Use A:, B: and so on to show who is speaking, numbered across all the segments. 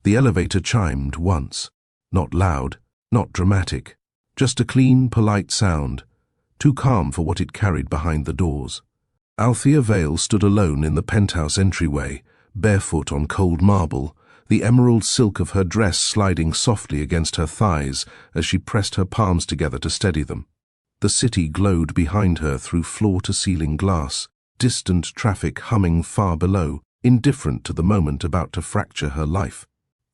A: The elevator chimed once. Not loud, not dramatic. Just a clean, polite sound, too calm for what it carried behind the doors. Althea Vale stood alone in the penthouse entryway, barefoot on cold marble, the emerald silk of her dress sliding softly against her thighs as she pressed her palms together to steady them. The city glowed behind her through floor-to-ceiling glass, distant traffic humming far below, indifferent to the moment about to fracture her life.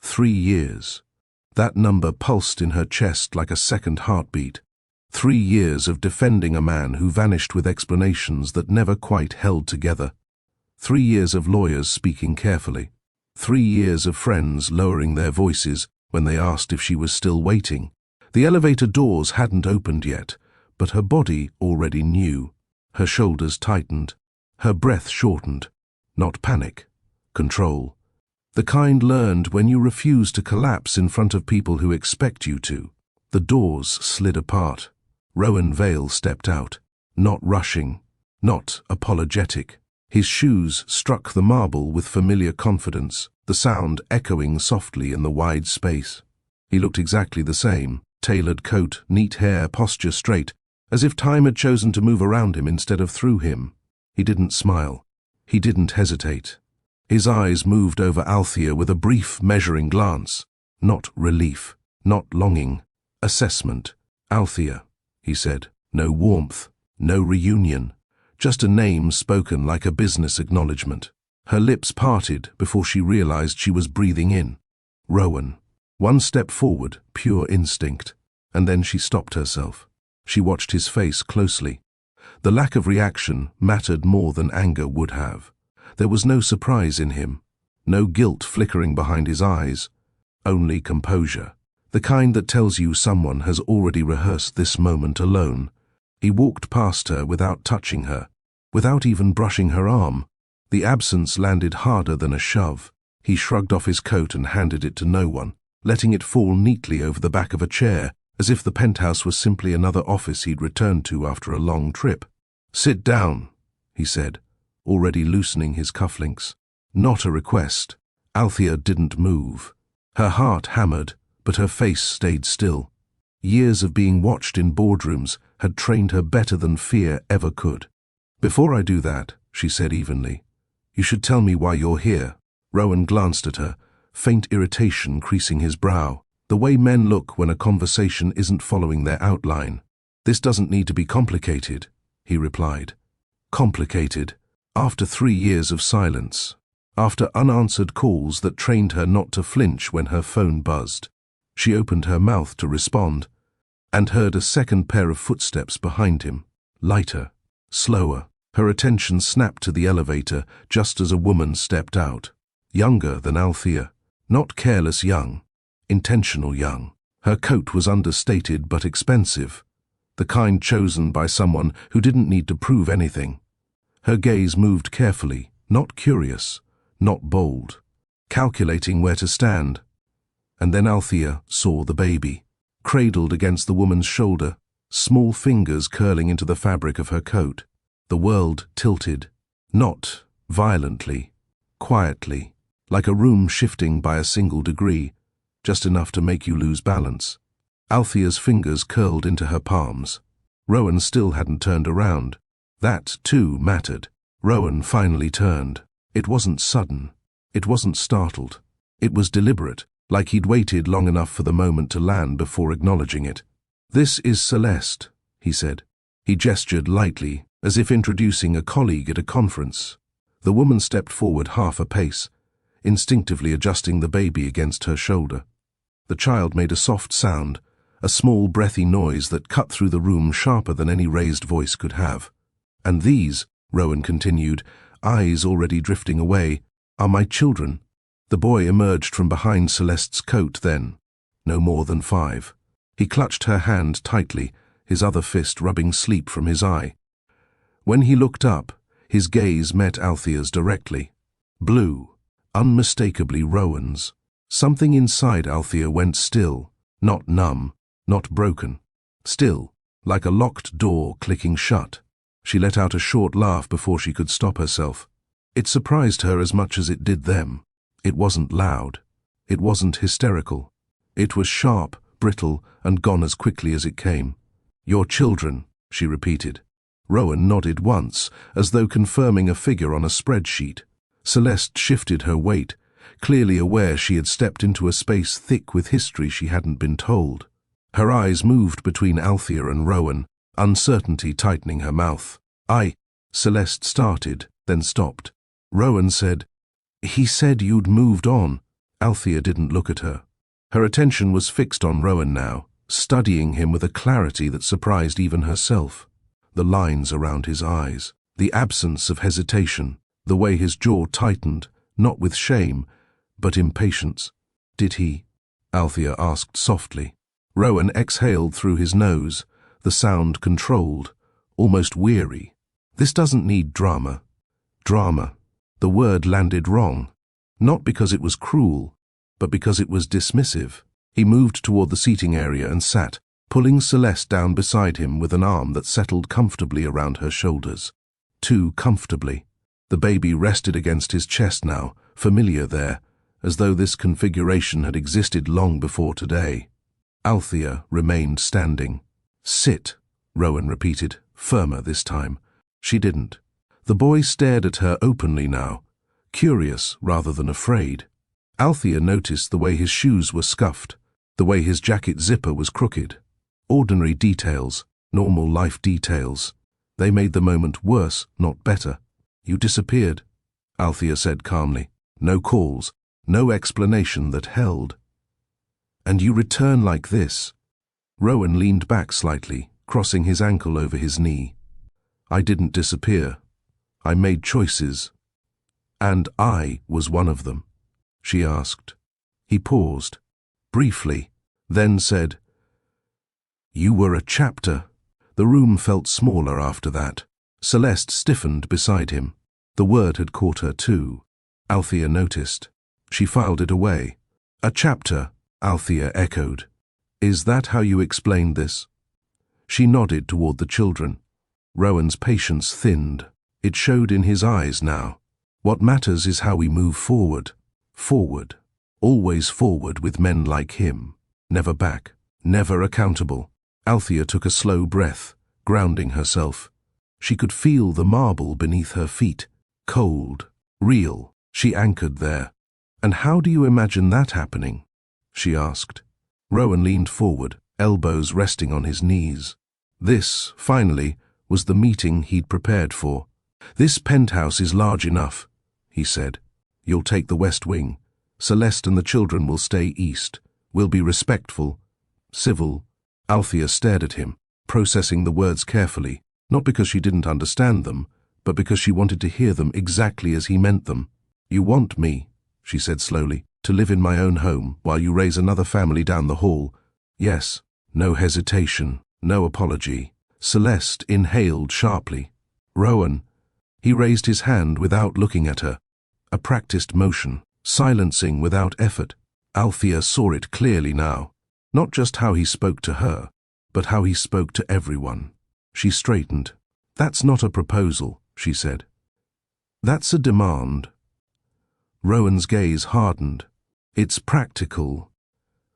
A: 3 years. That number pulsed in her chest like a second heartbeat. 3 years of defending a man who vanished with explanations that never quite held together. 3 years of lawyers speaking carefully. 3 years of friends lowering their voices when they asked if she was still waiting. The elevator doors hadn't opened yet, but her body already knew. Her shoulders tightened. Her breath shortened. Not panic. Control. The kind learned when you refuse to collapse in front of people who expect you to. The doors slid apart. Rowan Vale stepped out, not rushing, not apologetic. His shoes struck the marble with familiar confidence, the sound echoing softly in the wide space. He looked exactly the same, tailored coat, neat hair, posture straight, as if time had chosen to move around him instead of through him. He didn't smile. He didn't hesitate. His eyes moved over Althea with a brief, measuring glance. Not relief, not longing. Assessment. Althea, he said. No warmth, no reunion. Just a name spoken like a business acknowledgement. Her lips parted before she realized she was breathing in. Rowan. One step forward, pure instinct. And then she stopped herself. She watched his face closely. The lack of reaction mattered more than anger would have. There was no surprise in him, no guilt flickering behind his eyes, only composure, the kind that tells you someone has already rehearsed this moment alone. He walked past her without touching her, without even brushing her arm. The absence landed harder than a shove. He shrugged off his coat and handed it to no one, letting it fall neatly over the back of a chair, as if the penthouse was simply another office he'd returned to after a long trip. "Sit down," he said, already loosening his cufflinks. Not a request. Althea didn't move. Her heart hammered, but her face stayed still. Years of being watched in boardrooms had trained her better than fear ever could. "Before I do that," she said evenly, "you should tell me why you're here." Rowan glanced at her, faint irritation creasing his brow. The way men look when a conversation isn't following their outline. "This doesn't need to be complicated," he replied. Complicated. After 3 years of silence, after unanswered calls that trained her not to flinch when her phone buzzed, she opened her mouth to respond, and heard a second pair of footsteps behind him, lighter, slower. Her attention snapped to the elevator just as a woman stepped out, younger than Althea, not careless young, intentional young. Her coat was understated but expensive, the kind chosen by someone who didn't need to prove anything. Her gaze moved carefully, not curious, not bold, calculating where to stand. And then Althea saw the baby, cradled against the woman's shoulder, small fingers curling into the fabric of her coat. The world tilted, not violently, quietly, like a room shifting by a single degree, just enough to make you lose balance. Althea's fingers curled into her palms. Rowan still hadn't turned around. That, too, mattered. Rowan finally turned. It wasn't sudden. It wasn't startled. It was deliberate, like he'd waited long enough for the moment to land before acknowledging it. "This is Celeste," he said. He gestured lightly, as if introducing a colleague at a conference. The woman stepped forward half a pace, instinctively adjusting the baby against her shoulder. The child made a soft sound, a small breathy noise that cut through the room sharper than any raised voice could have. "And these," Rowan continued, eyes already drifting away, "are my children." The boy emerged from behind Celeste's coat then, no more than 5. He clutched her hand tightly, his other fist rubbing sleep from his eye. When he looked up, his gaze met Althea's directly. Blue, unmistakably Rowan's. Something inside Althea went still, not numb, not broken. Still, like a locked door clicking shut. She let out a short laugh before she could stop herself. It surprised her as much as it did them. It wasn't loud. It wasn't hysterical. It was sharp, brittle, and gone as quickly as it came. "Your children," she repeated. Rowan nodded once, as though confirming a figure on a spreadsheet. Celeste shifted her weight, clearly aware she had stepped into a space thick with history she hadn't been told. Her eyes moved between Althea and Rowan, uncertainty tightening her mouth. Celeste started, then stopped. Rowan said, "He said you'd moved on." Althea didn't look at her. Her attention was fixed on Rowan now, studying him with a clarity that surprised even herself. The lines around his eyes, the absence of hesitation, the way his jaw tightened, not with shame, but impatience. "Did he?" Althea asked softly. Rowan exhaled through his nose, the sound controlled, almost weary. "This doesn't need drama." Drama. The word landed wrong, not because it was cruel, but because it was dismissive. He moved toward the seating area and sat, pulling Celeste down beside him with an arm that settled comfortably around her shoulders. Too comfortably. The baby rested against his chest now, familiar there, as though this configuration had existed long before today. Althea remained standing. "Sit," Rowan repeated, firmer this time. She didn't. The boy stared at her openly now, curious rather than afraid. Althea noticed the way his shoes were scuffed, the way his jacket zipper was crooked. Ordinary details, normal life details. They made the moment worse, not better. "You disappeared," Althea said calmly. "No calls, no explanation that held. And you return like this." Rowan leaned back slightly, crossing his ankle over his knee. "I didn't disappear. I made choices. And I was one of them," she asked. He paused, briefly, then said, "You were a chapter." The room felt smaller after that. Celeste stiffened beside him. The word had caught her too. Althea noticed. She filed it away. "A chapter," Althea echoed. "Is that how you explained this?" She nodded toward the children. Rowan's patience thinned. It showed in his eyes now. What matters is how we move forward. Forward. Always forward with men like him. Never back. Never accountable. Althea took a slow breath, grounding herself. She could feel the marble beneath her feet. Cold. Real. She anchored there. "And how do you imagine that happening?" she asked. Rowan leaned forward, elbows resting on his knees. This, finally, was the meeting he'd prepared for. "This penthouse is large enough," he said. "You'll take the west wing. Celeste and the children will stay east. We'll be respectful, civil." Althea stared at him, processing the words carefully, not because she didn't understand them, but because she wanted to hear them exactly as he meant them. "You want me," she said slowly, "to live in my own home while you raise another family down the hall?" "Yes." No hesitation, no apology. Celeste inhaled sharply. "Rowan." He raised his hand without looking at her. A practiced motion, silencing without effort. Althea saw it clearly now. Not just how he spoke to her, but how he spoke to everyone. She straightened. "That's not a proposal," she said. "That's a demand." Rowan's gaze hardened. "It's practical."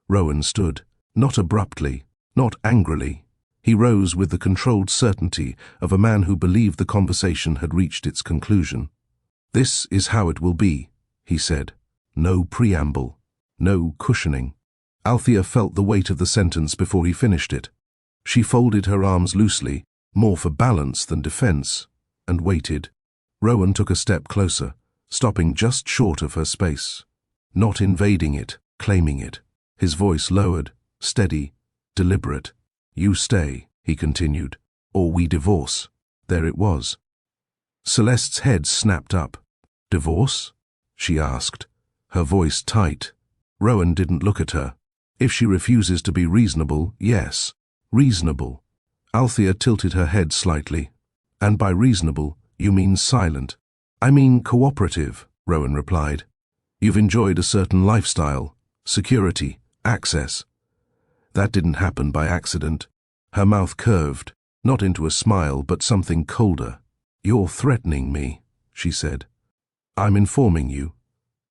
A: Rowan stood, not abruptly, not angrily. He rose with the controlled certainty of a man who believed the conversation had reached its conclusion. "This is how it will be," he said. No preamble, no cushioning. Althea felt the weight of the sentence before he finished it. She folded her arms loosely, more for balance than defense, and waited. Rowan took a step closer, stopping just short of her space. Not invading it, claiming it. His voice lowered, steady, deliberate. "You stay," he continued, "or we divorce." There it was. Celeste's head snapped up. "Divorce?" she asked, her voice tight. Rowan didn't look at her. "If she refuses to be reasonable, yes, reasonable." Althea tilted her head slightly. "And by reasonable, you mean silent." "I mean cooperative," Rowan replied. "You've enjoyed a certain lifestyle, security, access. That didn't happen by accident." Her mouth curved, not into a smile, but something colder. "You're threatening me," she said. "I'm informing you,"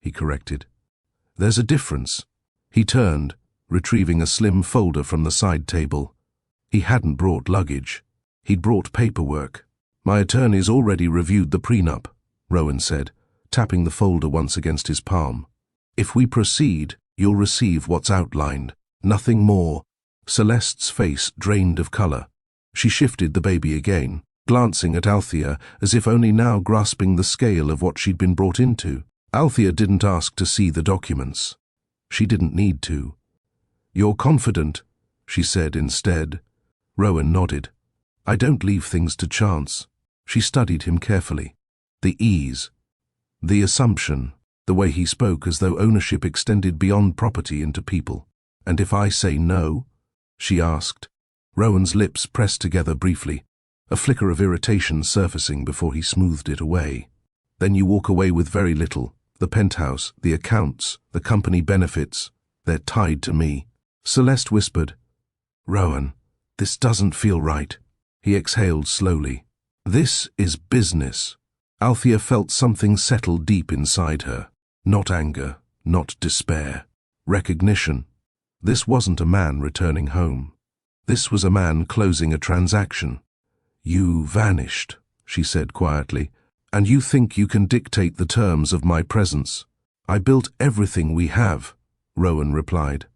A: he corrected. There's a difference. He turned, retrieving a slim folder from the side table. He hadn't brought luggage. He'd brought paperwork. My attorney's already reviewed the prenup, Rowan said, tapping the folder once against his palm. If we proceed, you'll receive what's outlined. Nothing more. Celeste's face drained of color. She shifted the baby again, glancing at Althea as if only now grasping the scale of what she'd been brought into. Althea didn't ask to see the documents. She didn't need to. You're confident, she said instead. Rowan nodded. I don't leave things to chance. She studied him carefully. The ease. The assumption. The way he spoke as though ownership extended beyond property into people. And if I say no? She asked. Rowan's lips pressed together briefly, a flicker of irritation surfacing before he smoothed it away. Then you walk away with very little. The penthouse, the accounts, the company benefits. They're tied to me. Celeste whispered. Rowan, this doesn't feel right. He exhaled slowly. This is business. Althea felt something settle deep inside her. Not anger, not despair. Recognition. This wasn't a man returning home. This was a man closing a transaction. You vanished, she said quietly, and you think you can dictate the terms of my presence. I built everything we have, Rowan replied.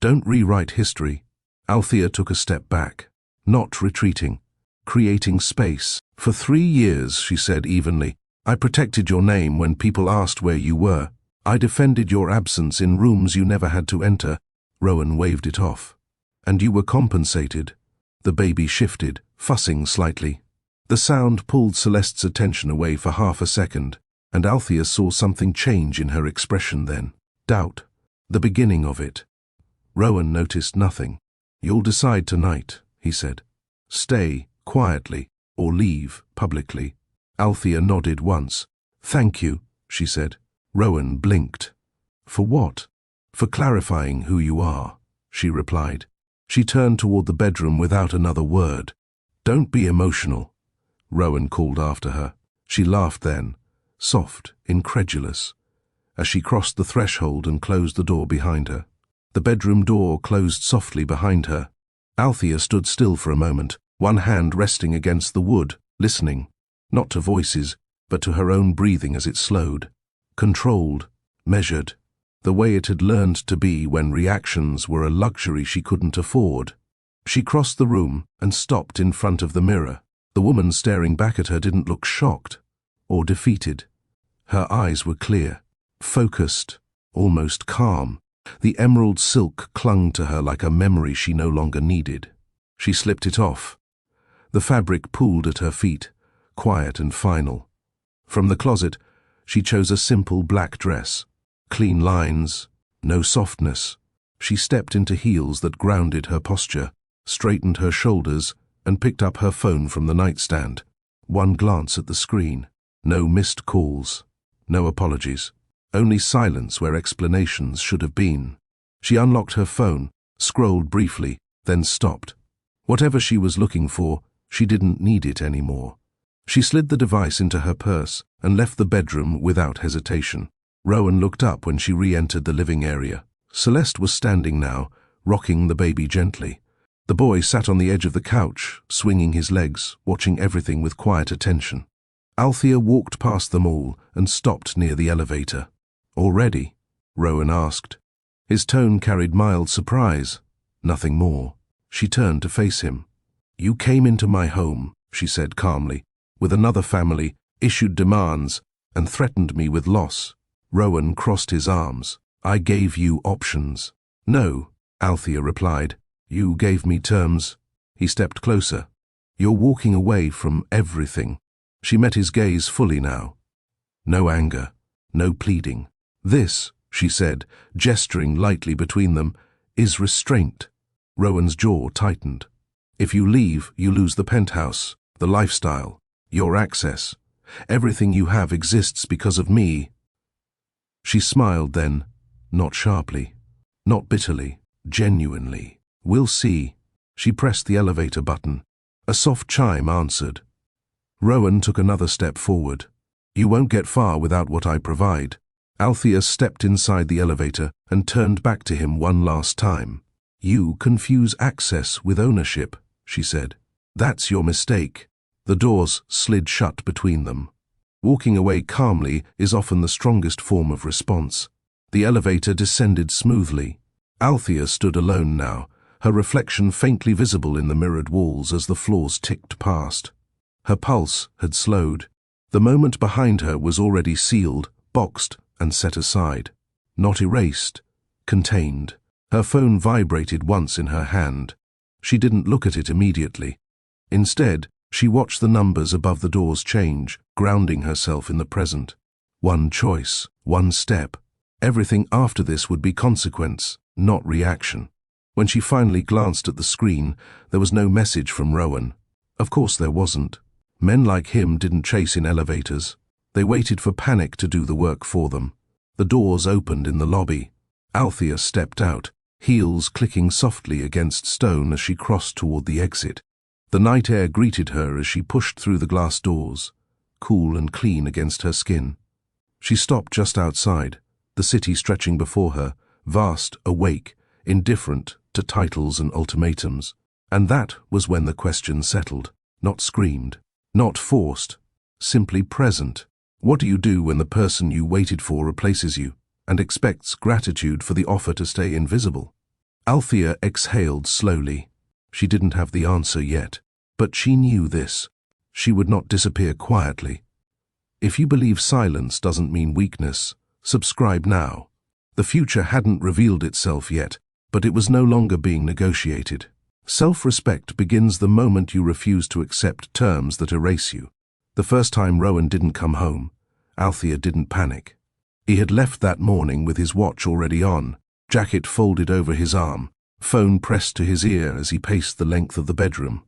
A: Don't rewrite history. Althea took a step back, not retreating, creating space. For 3 years, she said evenly, I protected your name when people asked where you were. I defended your absence in rooms you never had to enter. Rowan waved it off. And you were compensated. The baby shifted, fussing slightly. The sound pulled Celeste's attention away for half a second, and Althea saw something change in her expression then. Doubt. The beginning of it. Rowan noticed nothing. You'll decide tonight, he said. Stay, quietly, or leave, publicly. Althea nodded once. Thank you, she said. Rowan blinked. For what? For clarifying who you are, she replied. She turned toward the bedroom without another word. Don't be emotional, Rowan called after her. She laughed then, soft, incredulous, as she crossed the threshold and closed the door behind her. The bedroom door closed softly behind her. Althea stood still for a moment, one hand resting against the wood, listening, not to voices, but to her own breathing as it slowed. Controlled, measured, the way it had learned to be when reactions were a luxury she couldn't afford. She crossed the room and stopped in front of the mirror. The woman staring back at her didn't look shocked or defeated. Her eyes were clear, focused, almost calm. The emerald silk clung to her like a memory she no longer needed. She slipped it off. The fabric pooled at her feet, quiet and final. From the closet, she chose a simple black dress. Clean lines, no softness. She stepped into heels that grounded her posture, straightened her shoulders, and picked up her phone from the nightstand. One glance at the screen. No missed calls. No apologies. Only silence where explanations should have been. She unlocked her phone, scrolled briefly, then stopped. Whatever she was looking for, she didn't need it anymore. She slid the device into her purse and left the bedroom without hesitation. Rowan looked up when she re-entered the living area. Celeste was standing now, rocking the baby gently. The boy sat on the edge of the couch, swinging his legs, watching everything with quiet attention. Althea walked past them all and stopped near the elevator. Already? Rowan asked. His tone carried mild surprise, nothing more. She turned to face him. You came into my home, she said calmly, with another family, issued demands, and threatened me with loss. Rowan crossed his arms. I gave you options. No, Althea replied. You gave me terms. He stepped closer. You're walking away from everything. She met his gaze fully now. No anger, no pleading. This, she said, gesturing lightly between them, is restraint. Rowan's jaw tightened. If you leave, you lose the penthouse, the lifestyle, your access. Everything you have exists because of me. She smiled then, not sharply, not bitterly, genuinely. We'll see. She pressed the elevator button. A soft chime answered. Rowan took another step forward. You won't get far without what I provide. Althea stepped inside the elevator and turned back to him one last time. "You confuse access with ownership," she said. "That's your mistake." The doors slid shut between them. Walking away calmly is often the strongest form of response. The elevator descended smoothly. Althea stood alone now, her reflection faintly visible in the mirrored walls as the floors ticked past. Her pulse had slowed. The moment behind her was already sealed, boxed, and set aside. Not erased, contained. Her phone vibrated once in her hand. She didn't look at it immediately. Instead, she watched the numbers above the doors change, grounding herself in the present. One choice, one step. Everything after this would be consequence, not reaction. When she finally glanced at the screen, there was no message from Rowan. Of course there wasn't. Men like him didn't chase in elevators. They waited for panic to do the work for them. The doors opened in the lobby. Althea stepped out, heels clicking softly against stone as she crossed toward the exit. The night air greeted her as she pushed through the glass doors, cool and clean against her skin. She stopped just outside, the city stretching before her, vast, awake, indifferent to titles and ultimatums. And that was when the question settled, not screamed, not forced, simply present. What do you do when the person you waited for replaces you and expects gratitude for the offer to stay invisible? Althea exhaled slowly. She didn't have the answer yet, but she knew this. She would not disappear quietly. If you believe silence doesn't mean weakness, subscribe now. The future hadn't revealed itself yet, but it was no longer being negotiated. Self-respect begins the moment you refuse to accept terms that erase you. The first time Rowan didn't come home, Althea didn't panic. He had left that morning with his watch already on, jacket folded over his arm, phone pressed to his ear as he paced the length of the bedroom.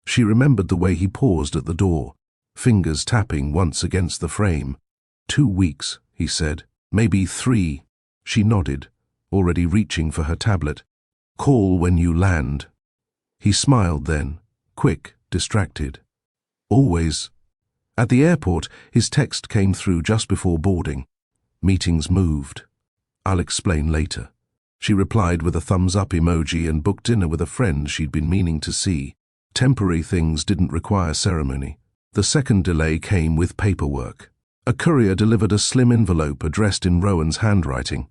A: She remembered the way he paused at the door, fingers tapping once against the frame. 2 weeks, he said. Maybe 3. She nodded, already reaching for her tablet. Call when you land. He smiled then, quick, distracted. Always. At the airport, his text came through just before boarding. Meetings moved. I'll explain later. She replied with a thumbs-up emoji and booked dinner with a friend she'd been meaning to see. Temporary things didn't require ceremony. The second delay came with paperwork. A courier delivered a slim envelope addressed in Rowan's handwriting.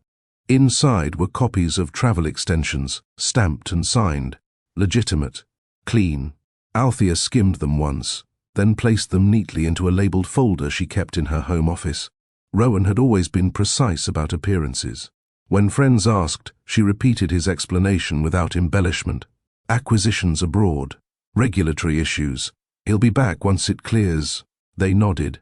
A: Inside were copies of travel extensions, stamped and signed. Legitimate. Clean. Althea skimmed them once, then placed them neatly into a labeled folder she kept in her home office. Rowan had always been precise about appearances. When friends asked, she repeated his explanation without embellishment. Acquisitions abroad. Regulatory issues. He'll be back once it clears. They nodded.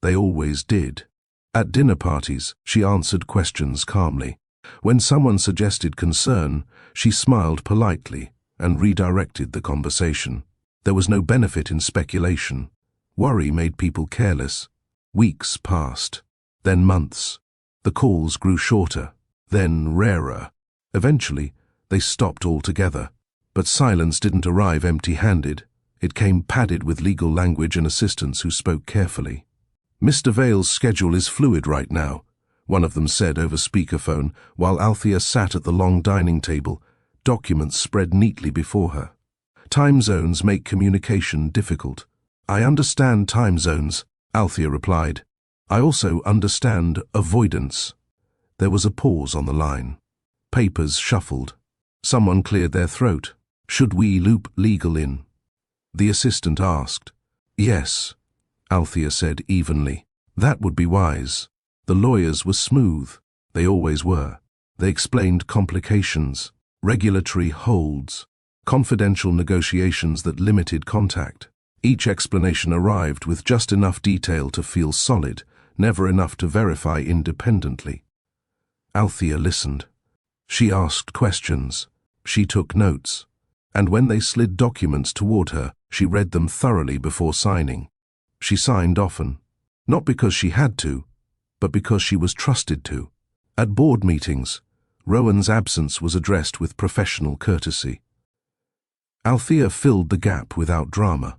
A: They always did. At dinner parties, she answered questions calmly. When someone suggested concern, she smiled politely and redirected the conversation. There was no benefit in speculation. Worry made people careless. Weeks passed, then months. The calls grew shorter, then rarer. Eventually, they stopped altogether. But silence didn't arrive empty-handed. It came padded with legal language and assistants who spoke carefully. "Mr. Vale's schedule is fluid right now," one of them said over speakerphone, while Althea sat at the long dining table, documents spread neatly before her. "Time zones make communication difficult." "I understand time zones," Althea replied. "I also understand avoidance." There was a pause on the line. Papers shuffled. Someone cleared their throat. "Should we loop legal in?" The assistant asked. "Yes," Althea said evenly. "That would be wise." The lawyers were smooth. They always were. They explained complications, regulatory holds, confidential negotiations that limited contact. Each explanation arrived with just enough detail to feel solid, never enough to verify independently. Althea listened. She asked questions. She took notes. And when they slid documents toward her, she read them thoroughly before signing. She signed often, not because she had to, but because she was trusted to. At board meetings, Rowan's absence was addressed with professional courtesy. Althea filled the gap without drama.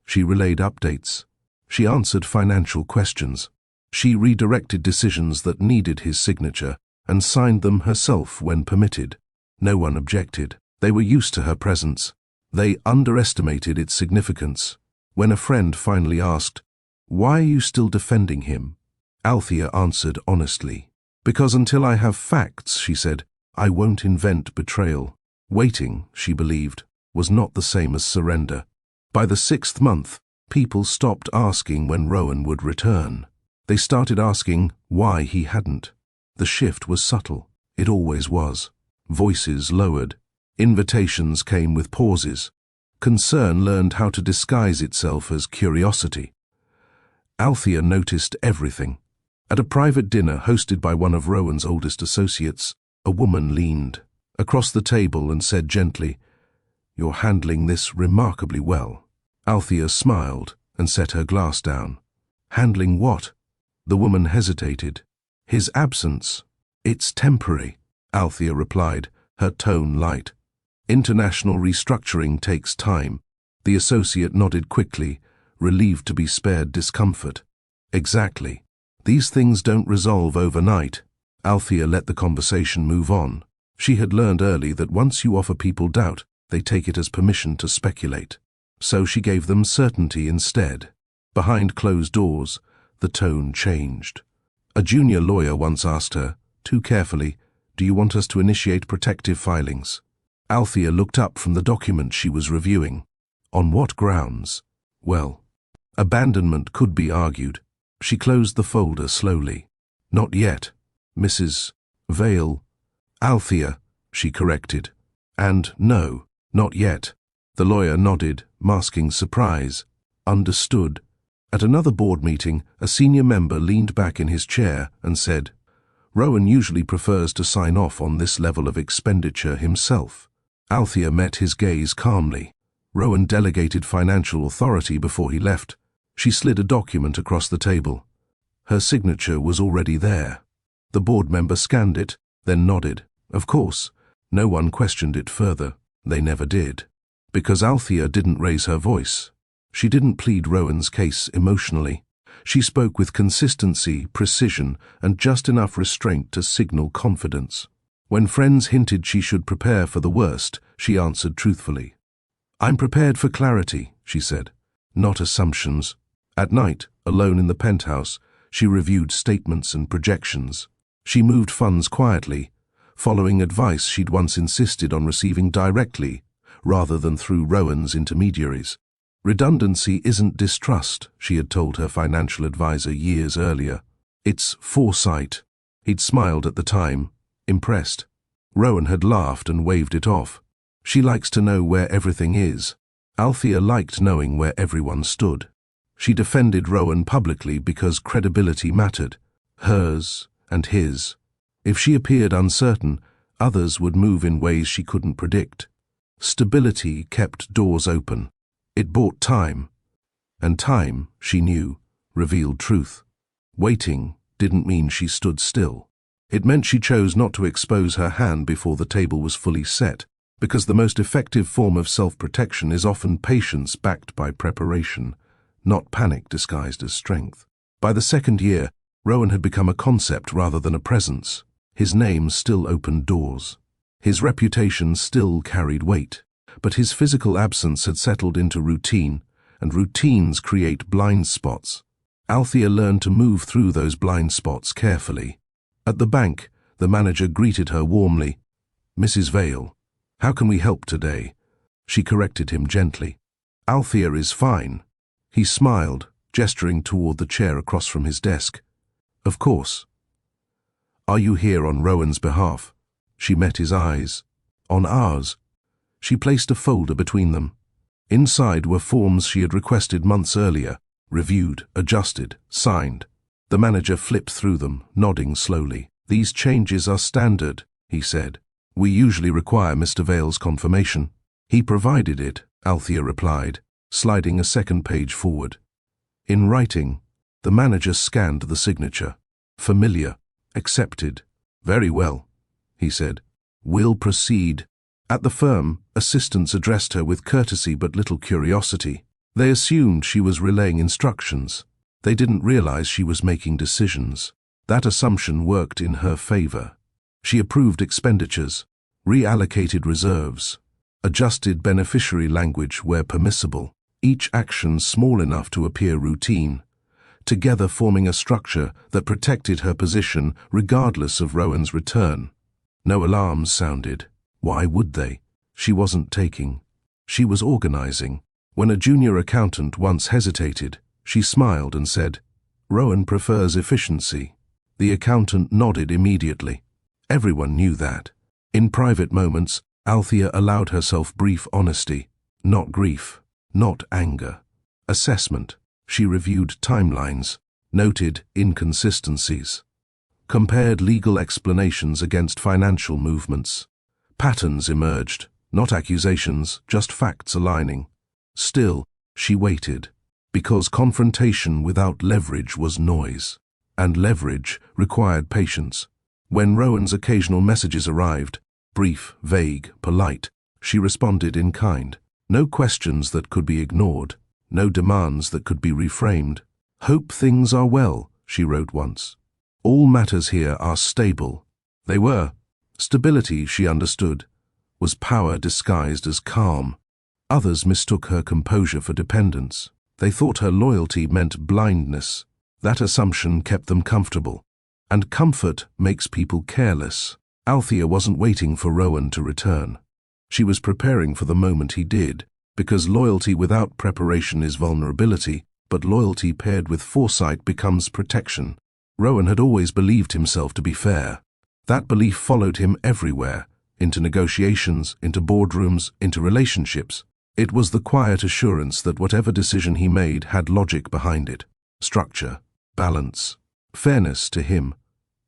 A: She relayed updates. She answered financial questions. She redirected decisions that needed his signature and signed them herself when permitted. No one objected. They were used to her presence. They underestimated its significance. When a friend finally asked, "Why are you still defending him?" Althea answered honestly. "Because until I have facts," she said, "I won't invent betrayal." Waiting, she believed, was not the same as surrender. By the 6th month, people stopped asking when Rowan would return. They started asking why he hadn't. The shift was subtle. It always was. Voices lowered. Invitations came with pauses. Concern learned how to disguise itself as curiosity. Althea noticed everything. At a private dinner hosted by one of Rowan's oldest associates, a woman leaned across the table and said gently, "You're handling this remarkably well." Althea smiled and set her glass down. "Handling what?" The woman hesitated. "His absence. It's temporary," Althea replied, her tone light. "International restructuring takes time." The associate nodded quickly, relieved to be spared discomfort. "Exactly. These things don't resolve overnight." Althea let the conversation move on. She had learned early that once you offer people doubt, they take it as permission to speculate. So she gave them certainty instead. Behind closed doors, the tone changed. A junior lawyer once asked her, too carefully, "Do you want us to initiate protective filings?" Althea looked up from the document she was reviewing. On what grounds? Well, abandonment could be argued. She closed the folder slowly. "Not yet, Mrs. Vale." "Althea," she corrected. "And no, not yet." The lawyer nodded, masking surprise. "Understood." At another board meeting, a senior member leaned back in his chair and said, "Rowan usually prefers to sign off on this level of expenditure himself." Althea met his gaze calmly. Rowan delegated financial authority before he left. She slid a document across the table. Her signature was already there. The board member scanned it, then nodded. Of course, no one questioned it further. They never did. Because Althea didn't raise her voice. She didn't plead Rowan's case emotionally. She spoke with consistency, precision, and just enough restraint to signal confidence. When friends hinted she should prepare for the worst, she answered truthfully. "I'm prepared for clarity," she said, "not assumptions." At night, alone in the penthouse, she reviewed statements and projections. She moved funds quietly, following advice she'd once insisted on receiving directly, rather than through Rowan's intermediaries. Redundancy isn't distrust, she had told her financial advisor years earlier. It's foresight. He'd smiled at the time, impressed. Rowan had laughed and waved it off. She likes to know where everything is. Althea liked knowing where everyone stood. She defended Rowan publicly because credibility mattered. Hers and his. If she appeared uncertain, others would move in ways she couldn't predict. Stability kept doors open. It bought time. And time, she knew, revealed truth. Waiting didn't mean she stood still. It meant she chose not to expose her hand before the table was fully set, because the most effective form of self-protection is often patience backed by preparation, not panic disguised as strength. By the 2nd year, Rowan had become a concept rather than a presence. His name still opened doors. His reputation still carried weight. But his physical absence had settled into routine, and routines create blind spots. Althea learned to move through those blind spots carefully. At the bank, the manager greeted her warmly. "Mrs. Vale, how can we help today?" She corrected him gently. "Althea is fine." He smiled, gesturing toward the chair across from his desk. "Of course." "Are you here on Rowan's behalf?" She met his eyes. "On ours." She placed a folder between them. Inside were forms she had requested months earlier, reviewed, adjusted, signed. The manager flipped through them, nodding slowly. "These changes are standard," he said. "We usually require Mr. Vale's confirmation." "He provided it," Althea replied, sliding a second page forward. In writing, the manager scanned the signature. Familiar. Accepted. "Very well," he said. "We'll proceed." At the firm, assistants addressed her with courtesy but little curiosity. They assumed she was relaying instructions. They didn't realize she was making decisions. That assumption worked in her favor. She approved expenditures, reallocated reserves, adjusted beneficiary language where permissible, each action small enough to appear routine, together forming a structure that protected her position regardless of Rowan's return. No alarms sounded. Why would they? She wasn't taking. She was organizing. When a junior accountant once hesitated, she smiled and said, "Rowan prefers efficiency." The accountant nodded immediately. Everyone knew that. In private moments, Althea allowed herself brief honesty, not grief, not anger. Assessment. She reviewed timelines, noted inconsistencies, compared legal explanations against financial movements. Patterns emerged, not accusations, just facts aligning. Still, she waited, because confrontation without leverage was noise, and leverage required patience. When Rowan's occasional messages arrived, brief, vague, polite, she responded in kind. No questions that could be ignored, no demands that could be reframed. "Hope things are well," she wrote once. "All matters here are stable." They were. Stability, she understood, was power disguised as calm. Others mistook her composure for dependence. They thought her loyalty meant blindness. That assumption kept them comfortable. And comfort makes people careless. Althea wasn't waiting for Rowan to return. She was preparing for the moment he did, because loyalty without preparation is vulnerability, but loyalty paired with foresight becomes protection. Rowan had always believed himself to be fair. That belief followed him everywhere, into negotiations, into boardrooms, into relationships. It was the quiet assurance that whatever decision he made had logic behind it, structure, balance. Fairness to him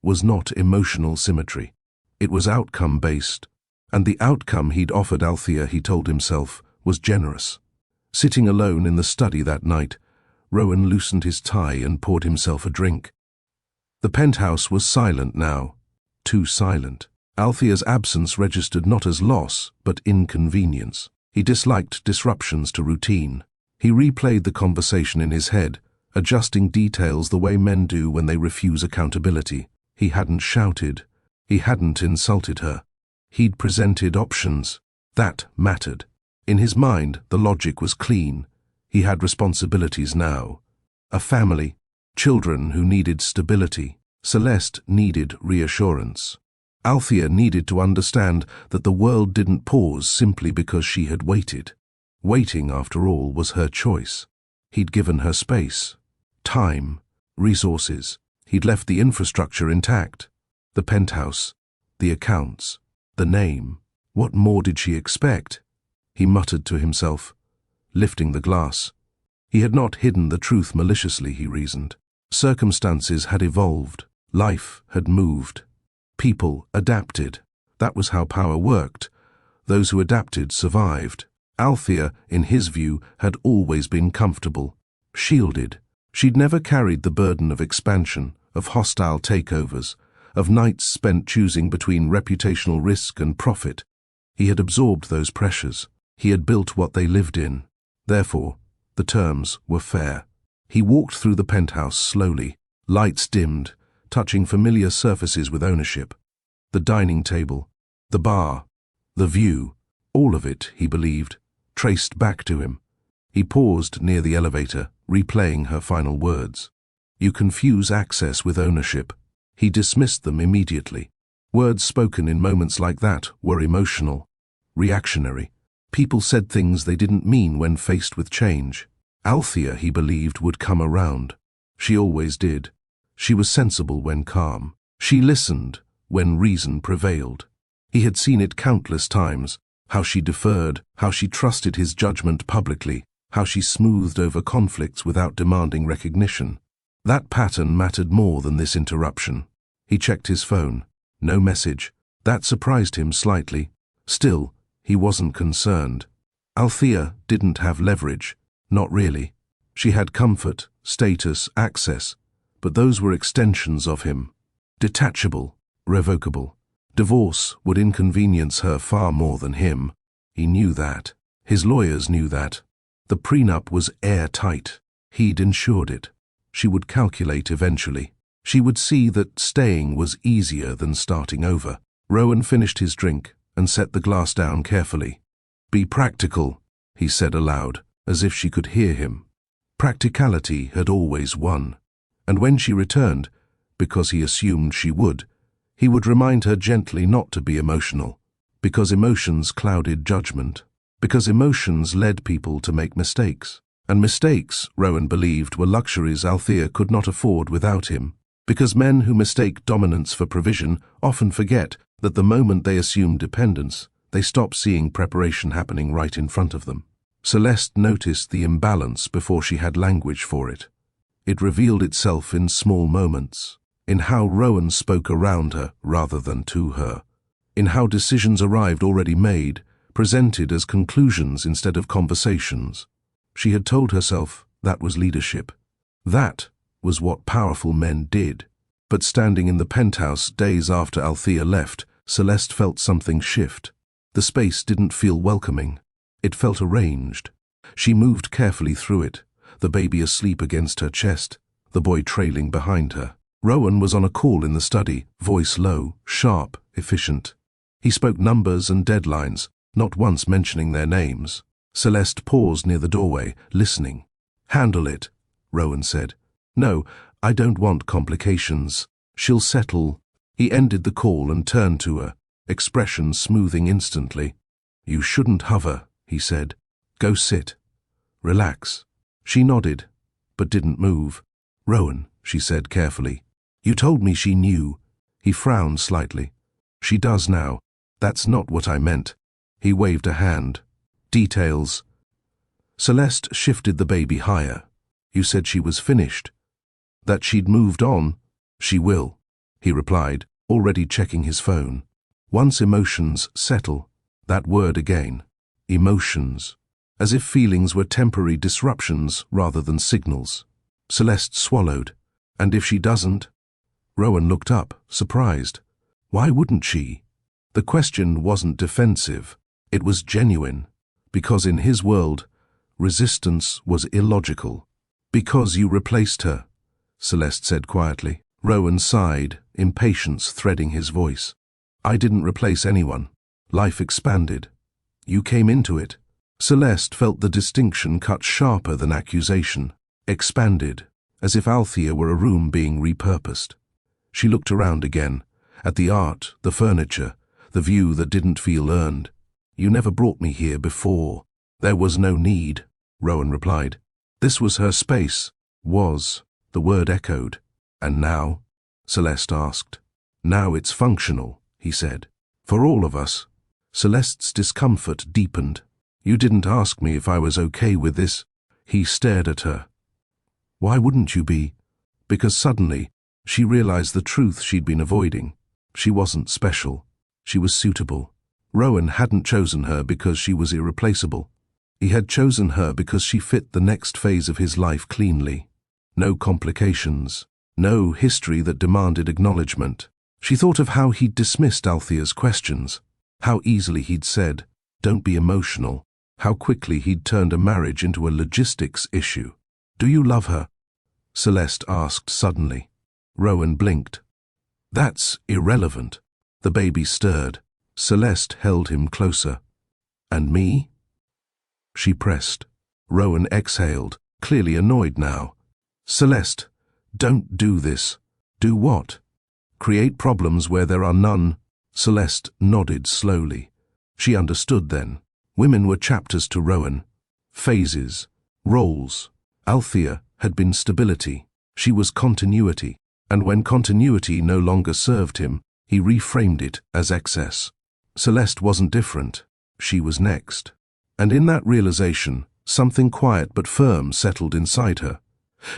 A: was not emotional symmetry. It was outcome-based, and the outcome he'd offered Althea, he told himself, was generous. Sitting alone in the study that night, Rowan loosened his tie and poured himself a drink. The penthouse was silent now, too silent. Althea's absence registered not as loss, but inconvenience. He disliked disruptions to routine. He replayed the conversation in his head, adjusting details the way men do when they refuse accountability. He hadn't shouted. He hadn't insulted her. He'd presented options. That mattered. In his mind, the logic was clean. He had responsibilities now. A family, children who needed stability. Celeste needed reassurance. Althea needed to understand that the world didn't pause simply because she had waited. Waiting, after all, was her choice. He'd given her space, time, resources. He'd left the infrastructure intact. The penthouse, the accounts, the name. What more did she expect? He muttered to himself, lifting the glass. He had not hidden the truth maliciously, he reasoned. Circumstances had evolved. Life had moved. People adapted. That was how power worked. Those who adapted survived. Althea, in his view, had always been comfortable, shielded. She'd never carried the burden of expansion, of hostile takeovers, of nights spent choosing between reputational risk and profit. He had absorbed those pressures. He had built what they lived in. Therefore, the terms were fair. He walked through the penthouse slowly, lights dimmed, touching familiar surfaces with ownership. The dining table, the bar, the view, all of it, he believed, traced back to him. He paused near the elevator, replaying her final words. "You confuse access with ownership." He dismissed them immediately. Words spoken in moments like that were emotional, reactionary. People said things they didn't mean when faced with change. Althea, he believed, would come around. She always did. She was sensible when calm. She listened when reason prevailed. He had seen it countless times, how she deferred, how she trusted his judgment publicly, how she smoothed over conflicts without demanding recognition. That pattern mattered more than this interruption. He checked his phone. No message. That surprised him slightly. Still, he wasn't concerned. Althea didn't have leverage. Not really. She had comfort, status, access, but those were extensions of him. Detachable, revocable. Divorce would inconvenience her far more than him. He knew that. His lawyers knew that. The prenup was airtight. He'd insured it. She would calculate eventually. She would see that staying was easier than starting over. Rowan finished his drink and set the glass down carefully. "Be practical," he said aloud, as if she could hear him. Practicality had always won, and when she returned, because he assumed she would, he would remind her gently not to be emotional, because emotions clouded judgment, because emotions led people to make mistakes. And mistakes, Rowan believed, were luxuries Althea could not afford without him, because men who mistake dominance for provision often forget that the moment they assume dependence, they stop seeing preparation happening right in front of them. Celeste noticed the imbalance before she had language for it. It revealed itself in small moments, in how Rowan spoke around her rather than to her, in how decisions arrived already made, presented as conclusions instead of conversations. She had told herself that was leadership. That was what powerful men did. But standing in the penthouse days after Althea left, Celeste felt something shift. The space didn't feel welcoming. It felt arranged. She moved carefully through it, the baby asleep against her chest, the boy trailing behind her. Rowan was on a call in the study, voice low, sharp, efficient. He spoke numbers and deadlines, not once mentioning their names. Celeste paused near the doorway, listening. "Handle it," Rowan said. "No, I don't want complications. She'll settle." He ended the call and turned to her, expression smoothing instantly. "You shouldn't hover," he said. "Go sit. Relax." She nodded, but didn't move. "Rowan," she said carefully, "you told me she knew." He frowned slightly. "She does now. That's not what I meant." He waved a hand. "Details." Celeste shifted the baby higher. "You said she was finished. That she'd moved on." "She will," he replied, already checking his phone. "Once emotions settle," that word again. Emotions. As if feelings were temporary disruptions rather than signals. Celeste swallowed. "And if she doesn't?" Rowan looked up, surprised. Why wouldn't she? The question wasn't defensive. It was genuine. Because in his world, resistance was illogical. "Because you replaced her," Celeste said quietly. Rowan sighed, impatience threading his voice. "I didn't replace anyone. Life expanded. You came into it." Celeste felt the distinction cut sharper than accusation. Expanded, as if Althea were a room being repurposed. She looked around again, at the art, the furniture, the view that didn't feel earned. "You never brought me here before." "There was no need," Rowan replied. This was her space. Was. The word echoed. "And now?" Celeste asked. "Now it's functional," he said. "For all of us." Celeste's discomfort deepened. "You didn't ask me if I was okay with this." He stared at her. "Why wouldn't you be?" Because suddenly, she realized the truth she'd been avoiding. She wasn't special. She was suitable. Rowan hadn't chosen her because she was irreplaceable. He had chosen her because she fit the next phase of his life cleanly. No complications. No history that demanded acknowledgement. She thought of how he'd dismissed Althea's questions. How easily he'd said, "Don't be emotional." How quickly he'd turned a marriage into a logistics issue. "Do you love her?" Celeste asked suddenly. Rowan blinked. "That's irrelevant." The baby stirred. Celeste held him closer. "And me?" She pressed. Rowan exhaled, clearly annoyed now. "Celeste, don't do this." "Do what?" "Create problems where there are none." Celeste nodded slowly. She understood then. Women were chapters to Rowan. Phases. Roles. Althea had been stability. She was continuity. And when continuity no longer served him, he reframed it as excess. Celeste wasn't different. She was next. And in that realization, something quiet but firm settled inside her.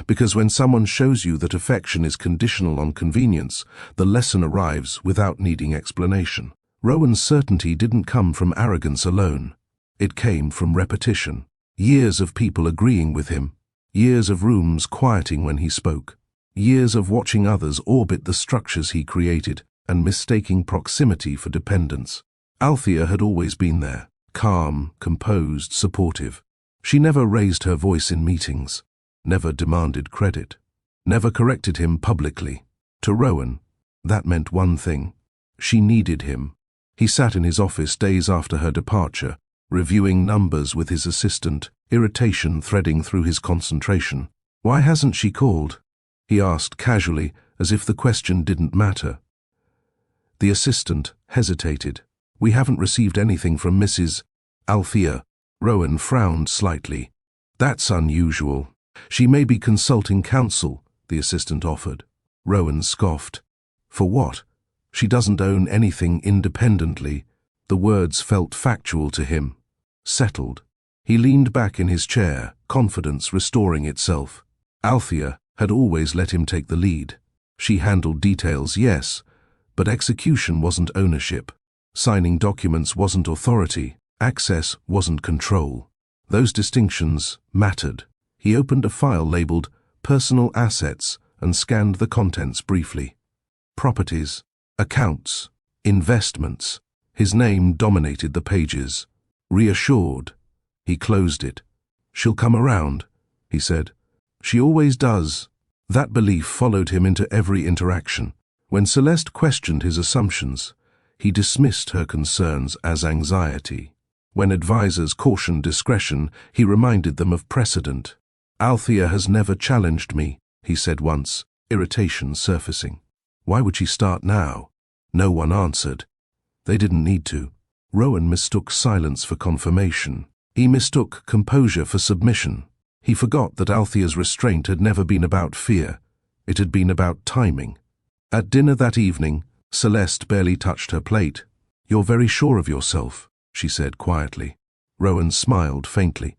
A: Because when someone shows you that affection is conditional on convenience, the lesson arrives without needing explanation. Rowan's certainty didn't come from arrogance alone. It came from repetition. Years of people agreeing with him. Years of rooms quieting when he spoke. Years of watching others orbit the structures he created and mistaking proximity for dependence. Althea had always been there, calm, composed, supportive. She never raised her voice in meetings, never demanded credit. never corrected him publicly. To Rowan, that meant one thing. She needed him. He sat in his office days after her departure, reviewing numbers with his assistant, irritation threading through his concentration. "Why hasn't she called?" he asked casually, as if the question didn't matter. The assistant hesitated. "We haven't received anything from Mrs. Althea." Rowan frowned slightly. "That's unusual. She may be consulting counsel," the assistant offered. Rowan scoffed. "For what? She doesn't own anything independently." The words felt factual to him. Settled. He leaned back in his chair, confidence restoring itself. Althea had always let him take the lead. She handled details, yes, but execution wasn't ownership. Signing documents wasn't authority. Access wasn't control. Those distinctions mattered. He opened a file labeled Personal Assets and scanned the contents briefly. Properties, accounts, investments. His name dominated the pages. Reassured, he closed it. "She'll come around," he said. "She always does." That belief followed him into every interaction. When Celeste questioned his assumptions, he dismissed her concerns as anxiety. When advisors cautioned discretion, he reminded them of precedent. "Althea has never challenged me," he said once, irritation surfacing. Why would she start now? No one answered. They didn't need to. Rowan mistook silence for confirmation. He mistook composure for submission. He forgot that Althea's restraint had never been about fear. It had been about timing. At dinner that evening, Celeste barely touched her plate. "You're very sure of yourself," she said quietly. Rowan smiled faintly.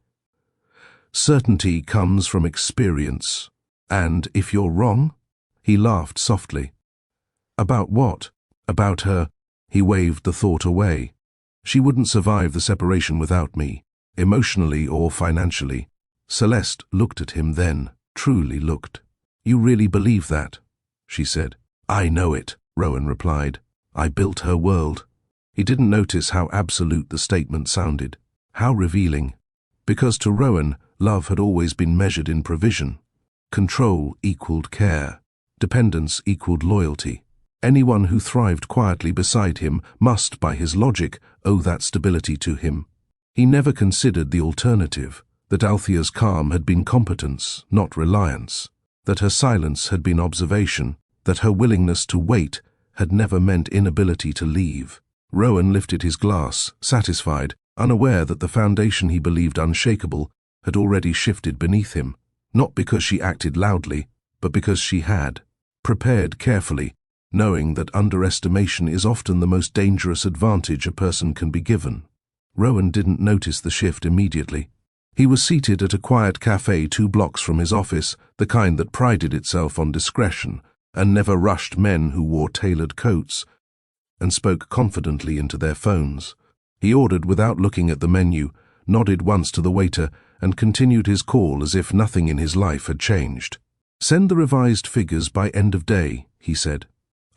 A: "Certainty comes from experience. And if you're wrong?" He laughed softly. "About what?" "About her." He waved the thought away. "She wouldn't survive the separation without me, emotionally or financially." Celeste looked at him then, truly looked. "You really believe that?" she said. "I know it," Rowan replied. "I built her world." He didn't notice how absolute the statement sounded. How revealing. Because to Rowan, love had always been measured in provision. Control equaled care. Dependence equaled loyalty. Anyone who thrived quietly beside him must, by his logic, owe that stability to him. He never considered the alternative, that Althea's calm had been competence, not reliance, that her silence had been observation, that her willingness to wait had never meant inability to leave. Rowan lifted his glass, satisfied, unaware that the foundation he believed unshakable had already shifted beneath him, not because she acted loudly, but because she had. Prepared carefully, knowing that underestimation is often the most dangerous advantage a person can be given. Rowan didn't notice the shift immediately. He was seated at a quiet cafe 2 blocks from his office, the kind that prided itself on discretion and never rushed men who wore tailored coats and spoke confidently into their phones. He ordered without looking at the menu, nodded once to the waiter, and continued his call as if nothing in his life had changed. "Send the revised figures by end of day," he said.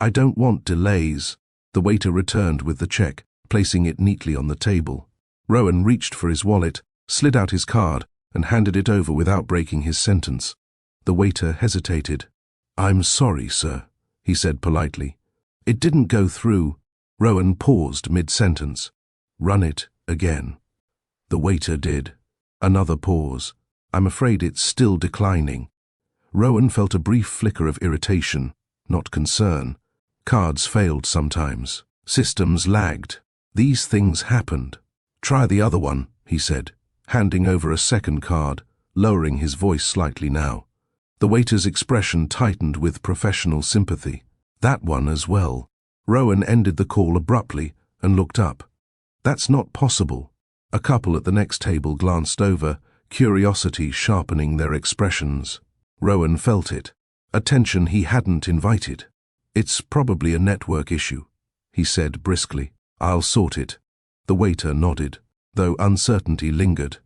A: "I don't want delays." The waiter returned with the check, placing it neatly on the table. Rowan reached for his wallet, slid out his card, and handed it over without breaking his sentence. The waiter hesitated. "I'm sorry, sir," he said politely. "It didn't go through." Rowan paused mid-sentence. "Run it again." The waiter did. Another pause. "I'm afraid it's still declining." Rowan felt a brief flicker of irritation, not concern. Cards failed sometimes. Systems lagged. These things happened. "Try the other one," he said, handing over a second card, lowering his voice slightly now. The waiter's expression tightened with professional sympathy. "That one as well." Rowan ended the call abruptly and looked up. "That's not possible." A couple at the next table glanced over, curiosity sharpening their expressions. Rowan felt it, a tension he hadn't invited. "It's probably a network issue," he said briskly. "I'll sort it." The waiter nodded, though uncertainty lingered.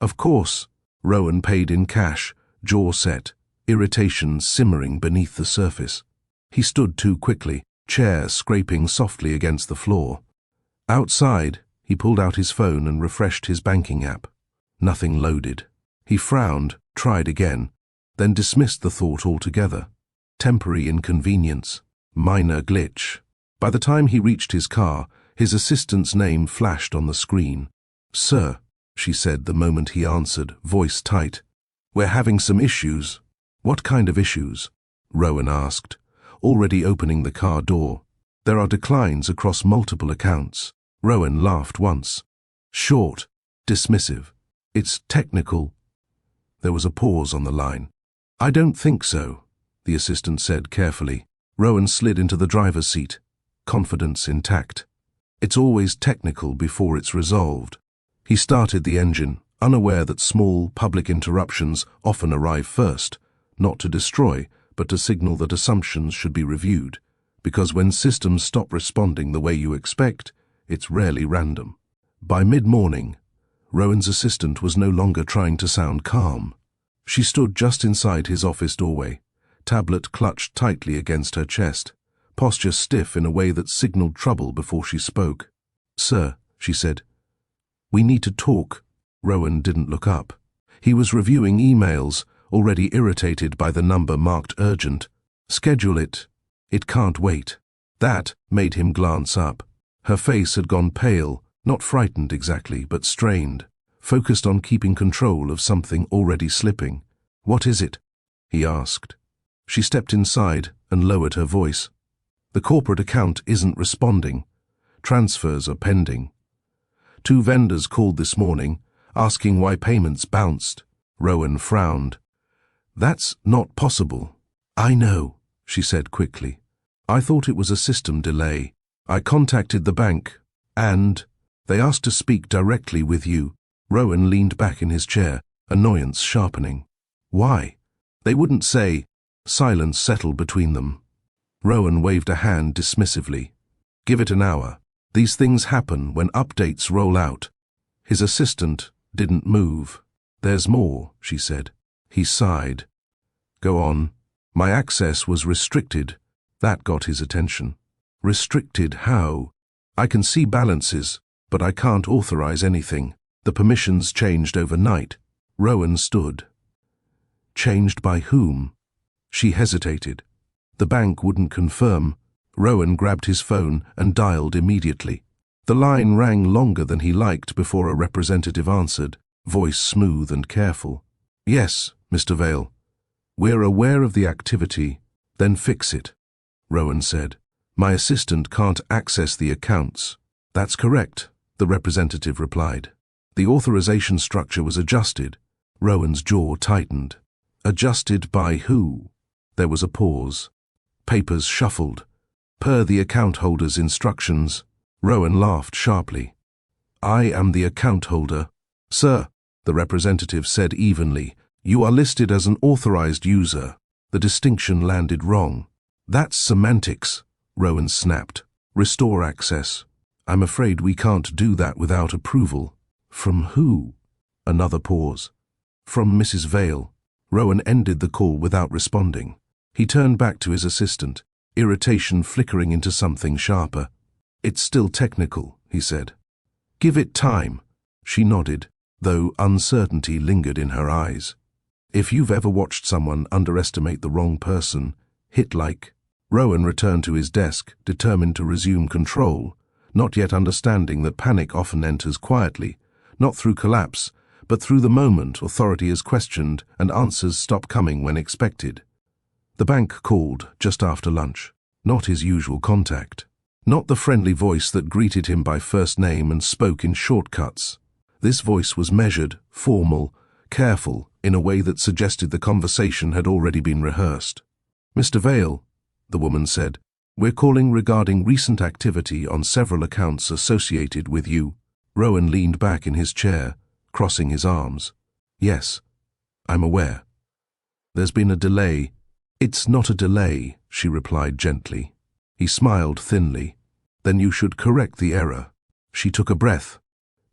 A: "Of course." Rowan paid in cash, jaw set, irritation simmering beneath the surface. He stood too quickly, chair scraping softly against the floor. Outside, he pulled out his phone and refreshed his banking app. Nothing loaded. He frowned, tried again. then dismissed the thought altogether. Temporary inconvenience. Minor glitch. By the time he reached his car, his assistant's name flashed on the screen. "Sir," she said the moment he answered, voice tight. "We're having some issues." "What kind of issues?" Rowan asked, already opening the car door. "There are declines across multiple accounts." Rowan laughed once. Short, dismissive. "It's technical." There was a pause on the line. "I don't think so," the assistant said carefully. Rowan slid into the driver's seat, confidence intact. "It's always technical before it's resolved." He started the engine, unaware that small, public interruptions often arrive first, not to destroy, but to signal that assumptions should be reviewed, because when systems stop responding the way you expect, it's rarely random. By mid-morning, Rowan's assistant was no longer trying to sound calm. She stood just inside his office doorway, tablet clutched tightly against her chest, posture stiff in a way that signaled trouble before she spoke. "Sir," she said, "we need to talk." Rowan didn't look up. He was reviewing emails, already irritated by the number marked urgent. "Schedule it. It can't wait." That made him glance up. Her face had gone pale, not frightened exactly, but strained, focused on keeping control of something already slipping. "What is it?" he asked. She stepped inside and lowered her voice. "The corporate account isn't responding. Transfers are pending. 2 vendors called this morning, asking why payments bounced." Rowan frowned. "That's not possible." "I know," she said quickly. "I thought it was a system delay. I contacted the bank, and they asked to speak directly with you." Rowan leaned back in his chair, annoyance sharpening. "Why?" "They wouldn't say." Silence settled between them. Rowan waved a hand dismissively. "Give it an hour. These things happen when updates roll out." His assistant didn't move. "There's more," she said. He sighed. "Go on." "My access was restricted." That got his attention. "Restricted how?" "I can see balances, but I can't authorize anything. The permissions changed overnight." Rowan stood. "Changed by whom?" She hesitated. The bank wouldn't confirm. Rowan grabbed his phone and dialed immediately. The line rang longer than he liked before a representative answered, voice smooth and careful. "Yes, Mr. Vale. We're aware of the activity, then fix it," Rowan said. "My assistant can't access the accounts." "That's correct," the representative replied. The authorization structure was adjusted. Rowan's jaw tightened. Adjusted by who? There was a pause. Papers shuffled. "Per the account holder's instructions." Rowan laughed sharply. "I am the account holder." "Sir," the representative said evenly, "you are listed as an authorized user." The distinction landed wrong. "That's semantics," Rowan snapped. "Restore access." "I'm afraid we can't do that without approval." "From who?" Another pause. "From Mrs. Vale." Rowan ended the call without responding. He turned back to his assistant, irritation flickering into something sharper. "It's still technical," he said. "Give it time." She nodded, though uncertainty lingered in her eyes. If you've ever watched someone underestimate the wrong person, hit like. Rowan returned to his desk, determined to resume control, not yet understanding that panic often enters quietly, not through collapse, but through the moment authority is questioned and answers stop coming when expected. The bank called just after lunch. Not his usual contact. Not the friendly voice that greeted him by first name and spoke in shortcuts. This voice was measured, formal, careful, in a way that suggested the conversation had already been rehearsed. "Mr. Vale," the woman said, "we're calling regarding recent activity on several accounts associated with you." Rowan leaned back in his chair, crossing his arms. "Yes, I'm aware. There's been a delay." "It's not a delay," she replied gently. He smiled thinly. "Then you should correct the error." She took a breath.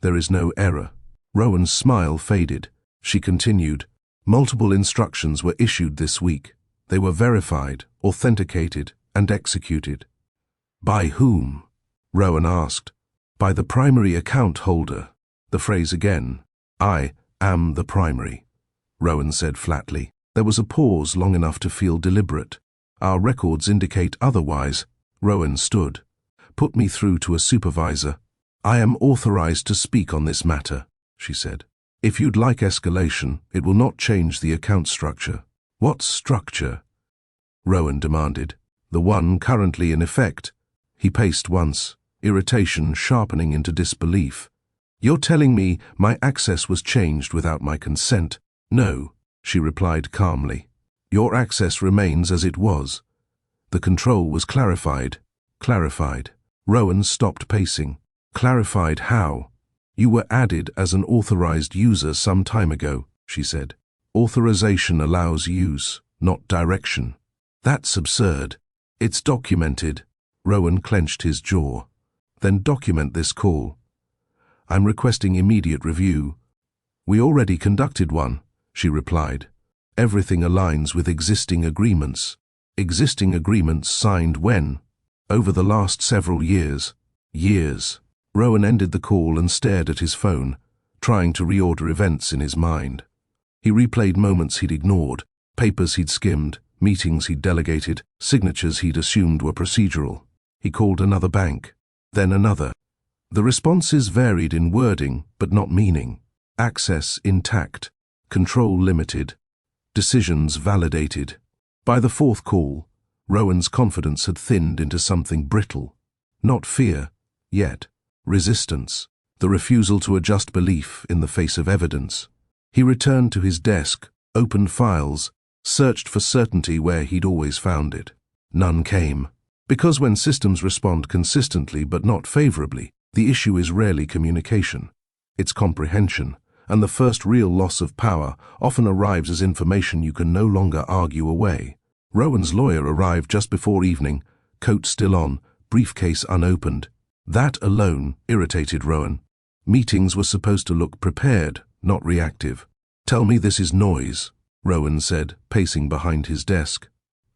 A: "There is no error." Rowan's smile faded. She continued, "Multiple instructions were issued this week. They were verified, authenticated, and executed." "By whom?" Rowan asked. "By the primary account holder." The phrase again. "I am the primary," Rowan said flatly. There was a pause long enough to feel deliberate. Our records indicate otherwise. Rowan stood. Put me through to a supervisor. I am authorized to speak on this matter, she said. If you'd like escalation, it will not change the account structure. What structure? Rowan demanded. The one currently in effect. He paced once, irritation sharpening into disbelief. You're telling me my access was changed without my consent? No, she replied calmly. Your access remains as it was. The control was clarified. Clarified. Rowan stopped pacing. Clarified how? You were added as an authorized user some time ago, she said. Authorization allows use, not direction. That's absurd. It's documented. Rowan clenched his jaw. Then document this call. I'm requesting immediate review. We already conducted one, she replied. Everything aligns with existing agreements. Existing agreements signed when? Over the last several years. Years. Rowan ended the call and stared at his phone, trying to reorder events in his mind. He replayed moments he'd ignored, papers he'd skimmed, meetings he'd delegated, signatures he'd assumed were procedural. He called another bank, then another. The responses varied in wording, but not meaning. Access intact, control limited, decisions validated. By the fourth call, Rowan's confidence had thinned into something brittle. Not fear, yet. Resistance, the refusal to adjust belief in the face of evidence. He returned to his desk, opened files, searched for certainty where he'd always found it. None came. Because when systems respond consistently but not favorably, the issue is rarely communication. It's comprehension, and the first real loss of power often arrives as information you can no longer argue away. Rowan's lawyer arrived just before evening, coat still on, briefcase unopened. That alone irritated Rowan. Meetings were supposed to look prepared, not reactive. Tell me this is noise, Rowan said, pacing behind his desk.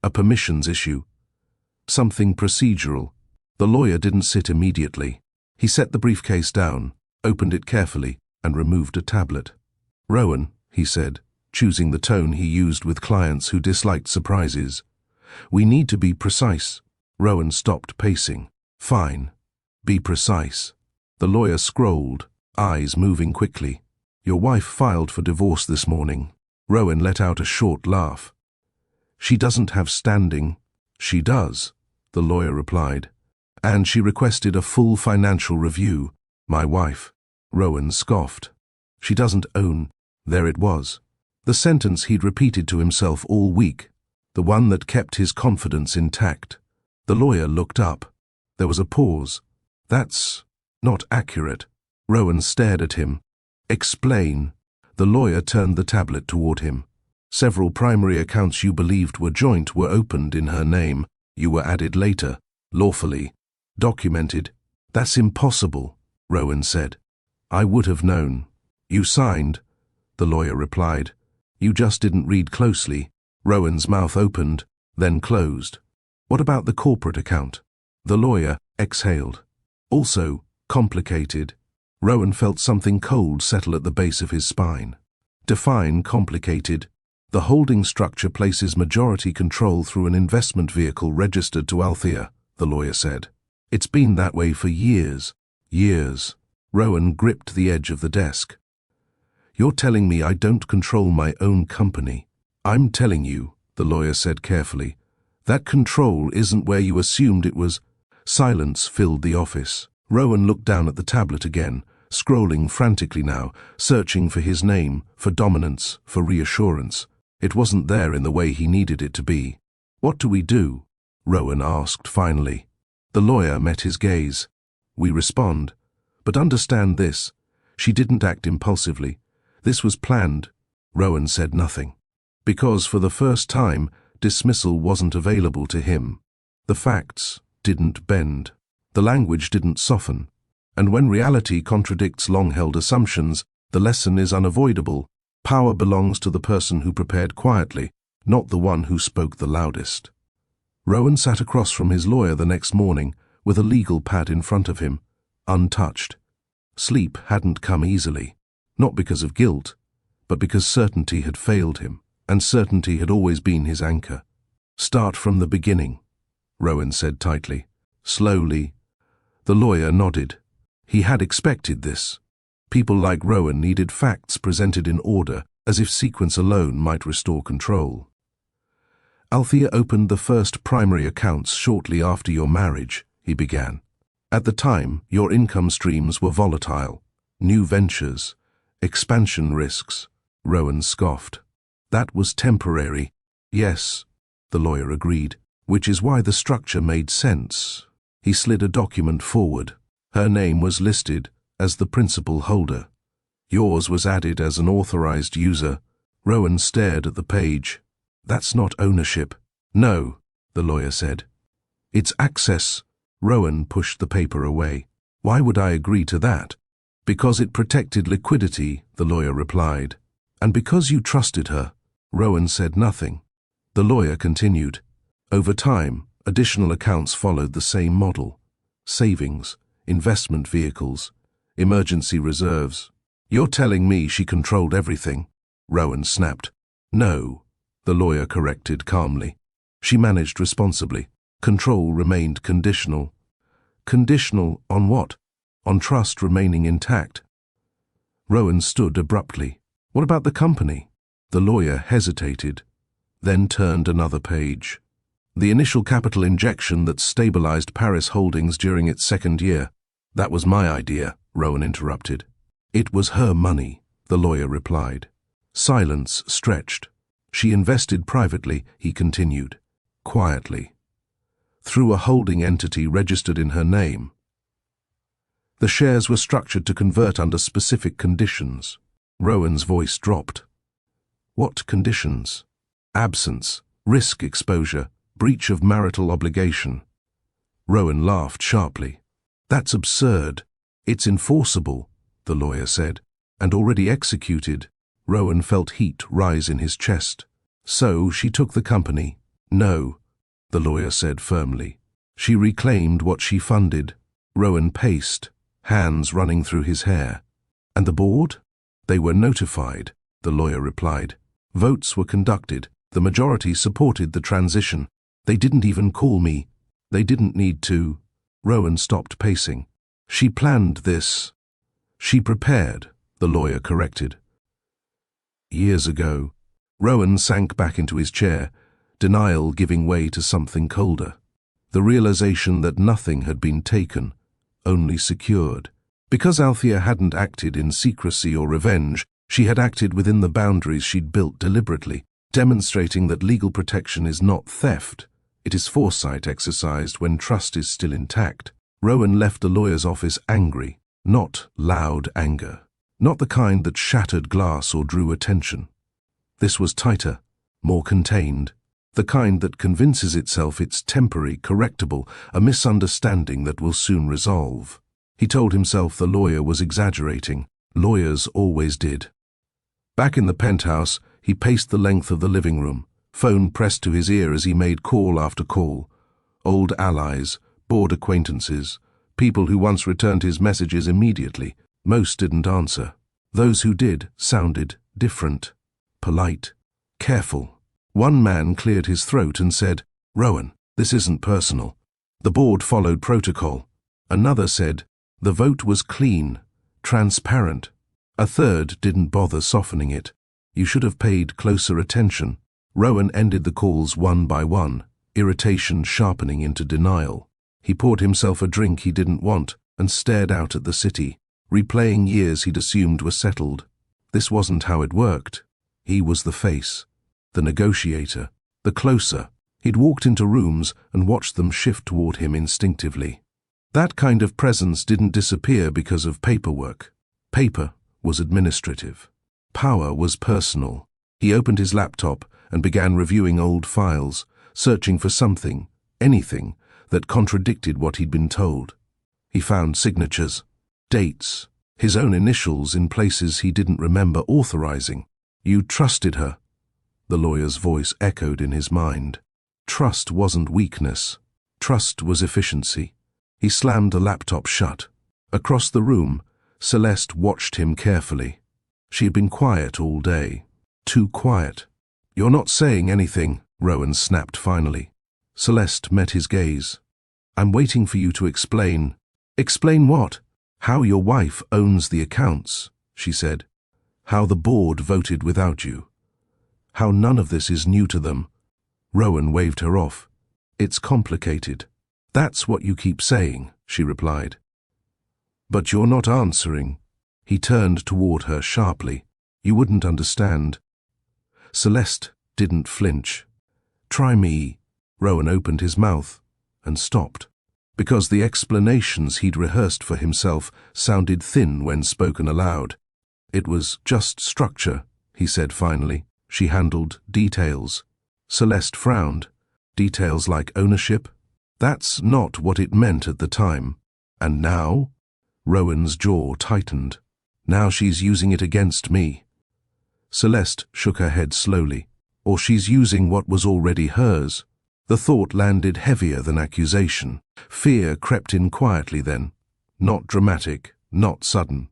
A: A permissions issue. Something procedural. The lawyer didn't sit immediately. He set the briefcase down, opened it carefully, and removed a tablet. Rowan, he said, choosing the tone he used with clients who disliked surprises. We need to be precise. Rowan stopped pacing. Fine. Be precise. The lawyer scrolled, eyes moving quickly. Your wife filed for divorce this morning. Rowan let out a short laugh. She doesn't have standing. She does, the lawyer replied. And she requested a full financial review. My wife. Rowan scoffed. She doesn't own. There it was. The sentence he'd repeated to himself all week. The one that kept his confidence intact. The lawyer looked up. There was a pause. That's not accurate. Rowan stared at him. Explain. The lawyer turned the tablet toward him. Several primary accounts you believed were joint were opened in her name. You were added later, lawfully. Documented. That's impossible, Rowan said. I would have known. You signed, the lawyer replied. You just didn't read closely. Rowan's mouth opened, then closed. What about the corporate account? The lawyer exhaled. Also, complicated. Rowan felt something cold settle at the base of his spine. Define complicated. The holding structure places majority control through an investment vehicle registered to Althea, the lawyer said. It's been that way for years. Years. Rowan gripped the edge of the desk. You're telling me I don't control my own company. I'm telling you, the lawyer said carefully, that control isn't where you assumed it was. Silence filled the office. Rowan looked down at the tablet again, scrolling frantically now, searching for his name, for dominance, for reassurance. It wasn't there in the way he needed it to be. What do we do? Rowan asked finally. The lawyer met his gaze. We respond. But understand this. She didn't act impulsively. This was planned. Rowan said nothing. Because for the first time, dismissal wasn't available to him. The facts didn't bend. The language didn't soften. And when reality contradicts long-held assumptions, the lesson is unavoidable. Power belongs to the person who prepared quietly, not the one who spoke the loudest. Rowan sat across from his lawyer the next morning, with a legal pad in front of him, untouched. Sleep hadn't come easily, not because of guilt, but because certainty had failed him, and certainty had always been his anchor. "Start from the beginning," Rowan said tightly. Slowly, the lawyer nodded. He had expected this. People like Rowan needed facts presented in order, as if sequence alone might restore control. "Althea opened the first primary accounts shortly after your marriage," he began. "At the time, your income streams were volatile. New ventures, expansion risks." Rowan scoffed. "That was temporary." "Yes," the lawyer agreed, "which is why the structure made sense." He slid a document forward. Her name was listed as the principal holder. Yours was added as an authorized user. Rowan stared at the page. "That's not ownership." "No," the lawyer said. "It's access." Rowan pushed the paper away. "Why would I agree to that?" "Because it protected liquidity," the lawyer replied. "And because you trusted her." Rowan said nothing. The lawyer continued. "Over time, additional accounts followed the same model. Savings, investment vehicles, emergency reserves." "You're telling me she controlled everything?" Rowan snapped. "No," the lawyer corrected calmly. "She managed responsibly. Control remained conditional." "Conditional on what?" "On trust remaining intact." Rowan stood abruptly. "What about the company?" The lawyer hesitated, then turned another page. "The initial capital injection that stabilized Paris Holdings during its second year." "That was my idea," Rowan interrupted. "It was her money," the lawyer replied. Silence stretched. "She invested privately," he continued, quietly, "through a holding entity registered in her name. The shares were structured to convert under specific conditions." Rowan's voice dropped. "What conditions?" "Absence, risk exposure, breach of marital obligation." Rowan laughed sharply. "That's absurd." "It's enforceable," the lawyer said, "and already executed." Rowan felt heat rise in his chest. "So she took the company?" "No," the lawyer said firmly. "She reclaimed what she funded." Rowan paced, hands running through his hair. "And the board?" "They were notified," the lawyer replied. "Votes were conducted. The majority supported the transition. They didn't even call me. They didn't need to." Rowan stopped pacing. "She planned this." "She prepared," the lawyer corrected. "Years ago." Rowan sank back into his chair, denial giving way to something colder. The realization that nothing had been taken, only secured. Because Althea hadn't acted in secrecy or revenge, she had acted within the boundaries she'd built deliberately, demonstrating that legal protection is not theft. It is foresight exercised when trust is still intact. Rowan left the lawyer's office angry, not loud anger, not the kind that shattered glass or drew attention. This was tighter, more contained, the kind that convinces itself it's temporary, correctable, a misunderstanding that will soon resolve. He told himself the lawyer was exaggerating. Lawyers always did. Back in the penthouse, he paced the length of the living room, phone pressed to his ear as he made call after call. Old allies, bored acquaintances, people who once returned his messages immediately. Most didn't answer. Those who did sounded different, polite, careful. One man cleared his throat and said, "Rowan, this isn't personal." The board followed protocol. Another said, "The vote was clean, transparent." A third didn't bother softening it. "You should have paid closer attention." Rowan ended the calls one by one, irritation sharpening into denial. He poured himself a drink he didn't want and stared out at the city, replaying years he'd assumed were settled. This wasn't how it worked. He was the face, the negotiator, the closer. He'd walked into rooms and watched them shift toward him instinctively. That kind of presence didn't disappear because of paperwork. Paper was administrative. Power was personal. He opened his laptop and began reviewing old files, searching for something, anything, that contradicted what he'd been told. He found signatures, dates, his own initials in places he didn't remember authorizing. "You trusted her," the lawyer's voice echoed in his mind. Trust wasn't weakness. Trust was efficiency. He slammed the laptop shut. Across the room, Celeste watched him carefully. She had been quiet all day. Too quiet. You're not saying anything, Rowan snapped finally. Celeste met his gaze. I'm waiting for you to explain. Explain what? How your wife owns the accounts, she said. How the board voted without you. How none of this is new to them. Rowan waved her off. It's complicated. That's what you keep saying, she replied. But you're not answering. He turned toward her sharply. You wouldn't understand. Celeste didn't flinch. Try me. Rowan opened his mouth and stopped, because the explanations he'd rehearsed for himself sounded thin when spoken aloud. It was just structure, he said finally. She handled details. Celeste frowned. Details like ownership? That's not what it meant at the time. And now? Rowan's jaw tightened. Now she's using it against me. Celeste shook her head slowly. Or she's using what was already hers. The thought landed heavier than accusation. Fear crept in quietly then. Not dramatic, not sudden.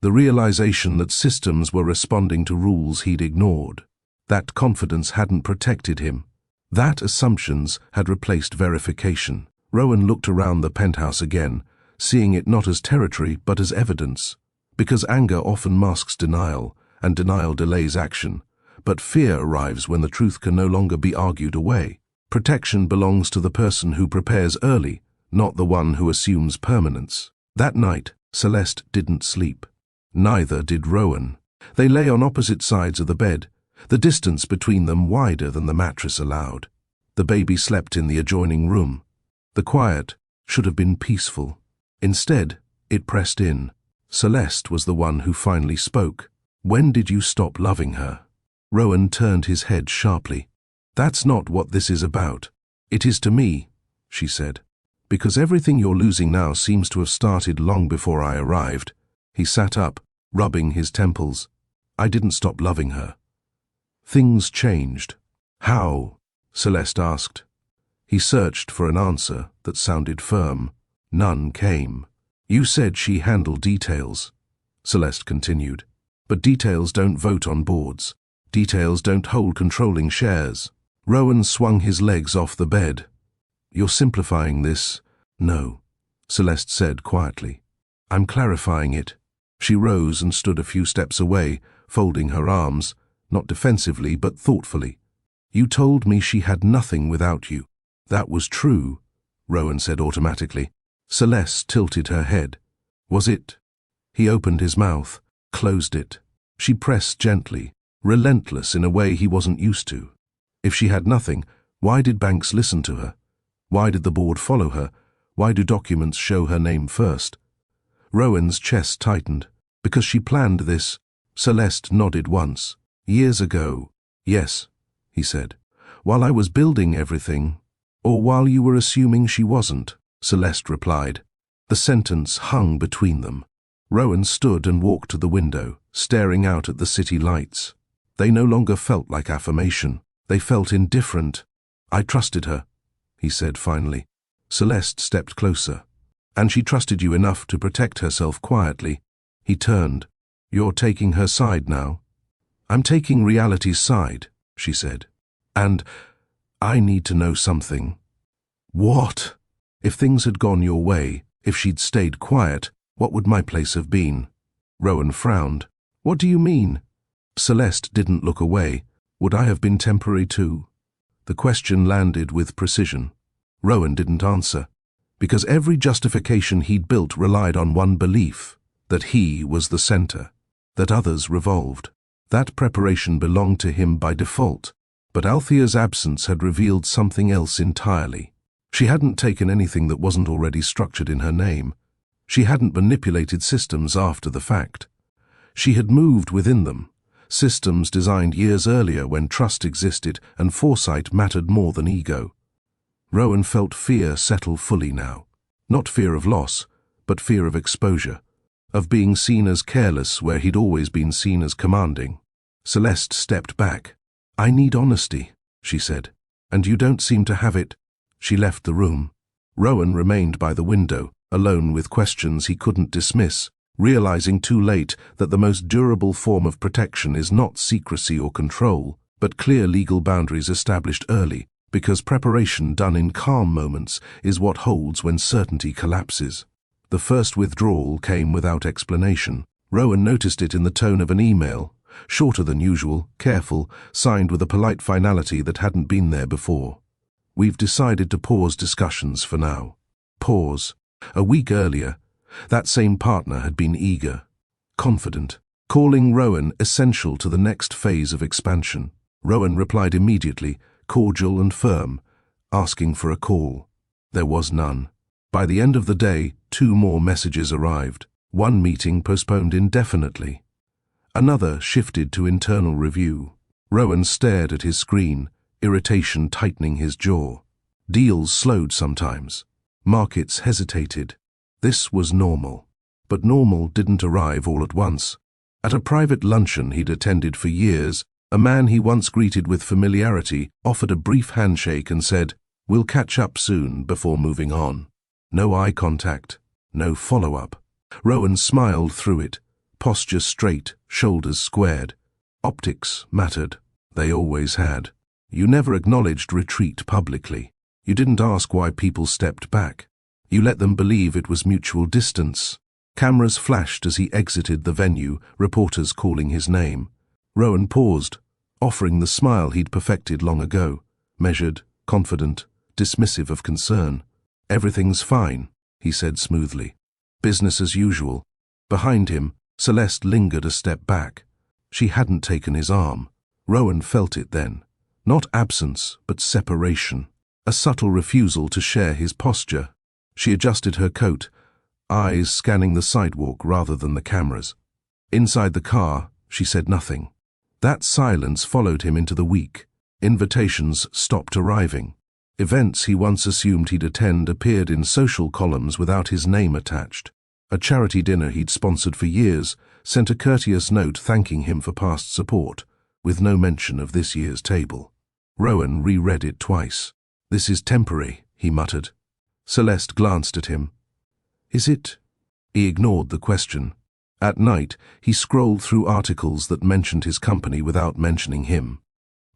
A: The realization that systems were responding to rules he'd ignored. That confidence hadn't protected him. That assumptions had replaced verification. Rowan looked around the penthouse again, seeing it not as territory but as evidence. Because anger often masks denial, and denial delays action. But fear arrives when the truth can no longer be argued away. Protection belongs to the person who prepares early, not the one who assumes permanence. That night, Celeste didn't sleep. Neither did Rowan. They lay on opposite sides of the bed, the distance between them wider than the mattress allowed. The baby slept in the adjoining room. The quiet should have been peaceful. Instead, it pressed in. Celeste was the one who finally spoke. When did you stop loving her? Rowan turned his head sharply. That's not what this is about. It is to me, she said. Because everything you're losing now seems to have started long before I arrived. He sat up, rubbing his temples. I didn't stop loving her. Things changed. How? Celeste asked. He searched for an answer that sounded firm. None came. You said she handled details, Celeste continued. But details don't vote on boards. Details don't hold controlling shares. Rowan swung his legs off the bed. You're simplifying this. No, Celeste said quietly. I'm clarifying it. She rose and stood a few steps away, folding her arms, not defensively but thoughtfully. You told me she had nothing without you. That was true, Rowan said automatically. Celeste tilted her head. Was it? He opened his mouth, closed it. She pressed gently, relentless in a way he wasn't used to. If she had nothing, why did banks listen to her? Why did the board follow her? Why do documents show her name first? Rowan's chest tightened. Because she planned this. Celeste nodded once. Years ago. Yes, he said. While I was building everything. Or while you were assuming she wasn't, Celeste replied. The sentence hung between them. Rowan stood and walked to the window, staring out at the city lights. They no longer felt like affirmation. They felt indifferent. I trusted her, he said finally. Celeste stepped closer. And she trusted you enough to protect herself quietly. He turned. You're taking her side now. I'm taking reality's side, she said. And I need to know something. What? If things had gone your way, if she'd stayed quiet, what would my place have been? Rowan frowned. What do you mean? Celeste didn't look away. Would I have been temporary too? The question landed with precision. Rowan didn't answer, because every justification he'd built relied on one belief, that he was the center, that others revolved. That preparation belonged to him by default, but Althea's absence had revealed something else entirely. She hadn't taken anything that wasn't already structured in her name. She hadn't manipulated systems after the fact. She had moved within them, systems designed years earlier when trust existed and foresight mattered more than ego. Rowan felt fear settle fully now. Not fear of loss, but fear of exposure, of being seen as careless where he'd always been seen as commanding. Celeste stepped back. I need honesty, she said, and you don't seem to have it. She left the room. Rowan remained by the window, alone with questions he couldn't dismiss, realizing too late that the most durable form of protection is not secrecy or control, but clear legal boundaries established early, because preparation done in calm moments is what holds when certainty collapses. The first withdrawal came without explanation. Rowan noticed it in the tone of an email, shorter than usual, careful, signed with a polite finality that hadn't been there before. We've decided to pause discussions for now. Pause. A week earlier, that same partner had been eager, confident, calling Rowan essential to the next phase of expansion. Rowan replied immediately, cordial and firm, asking for a call. There was none. By the end of the day, 2 more messages arrived. One meeting postponed indefinitely. Another shifted to internal review. Rowan stared at his screen, irritation tightening his jaw. Deals slowed sometimes. Markets hesitated. This was normal. But normal didn't arrive all at once. At a private luncheon he'd attended for years, a man he once greeted with familiarity offered a brief handshake and said, "We'll catch up soon," before moving on. No eye contact, no follow-up. Rowan smiled through it, posture straight, shoulders squared. Optics mattered. They always had. You never acknowledged retreat publicly. You didn't ask why people stepped back. You let them believe it was mutual distance. Cameras flashed as he exited the venue, reporters calling his name. Rowan paused, offering the smile he'd perfected long ago, measured, confident, dismissive of concern. "Everything's fine," he said smoothly. "Business as usual." Behind him, Celeste lingered a step back. She hadn't taken his arm. Rowan felt it then. Not absence, but separation. A subtle refusal to share his posture. She adjusted her coat, eyes scanning the sidewalk rather than the cameras. Inside the car, she said nothing. That silence followed him into the week. Invitations stopped arriving. Events he once assumed he'd attend appeared in social columns without his name attached. A charity dinner he'd sponsored for years sent a courteous note thanking him for past support, with no mention of this year's table. Rowan reread it twice. "This is temporary," he muttered. Celeste glanced at him. "Is it?" He ignored the question. At night, he scrolled through articles that mentioned his company without mentioning him.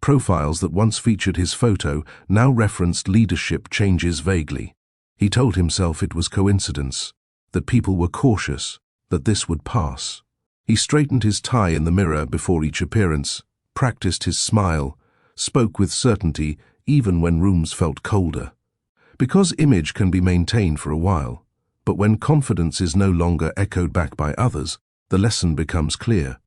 A: Profiles that once featured his photo now referenced leadership changes vaguely. He told himself it was coincidence, that people were cautious, that this would pass. He straightened his tie in the mirror before each appearance, practiced his smile, spoke with certainty even when rooms felt colder. Because image can be maintained for a while, but when confidence is no longer echoed back by others, the lesson becomes clear.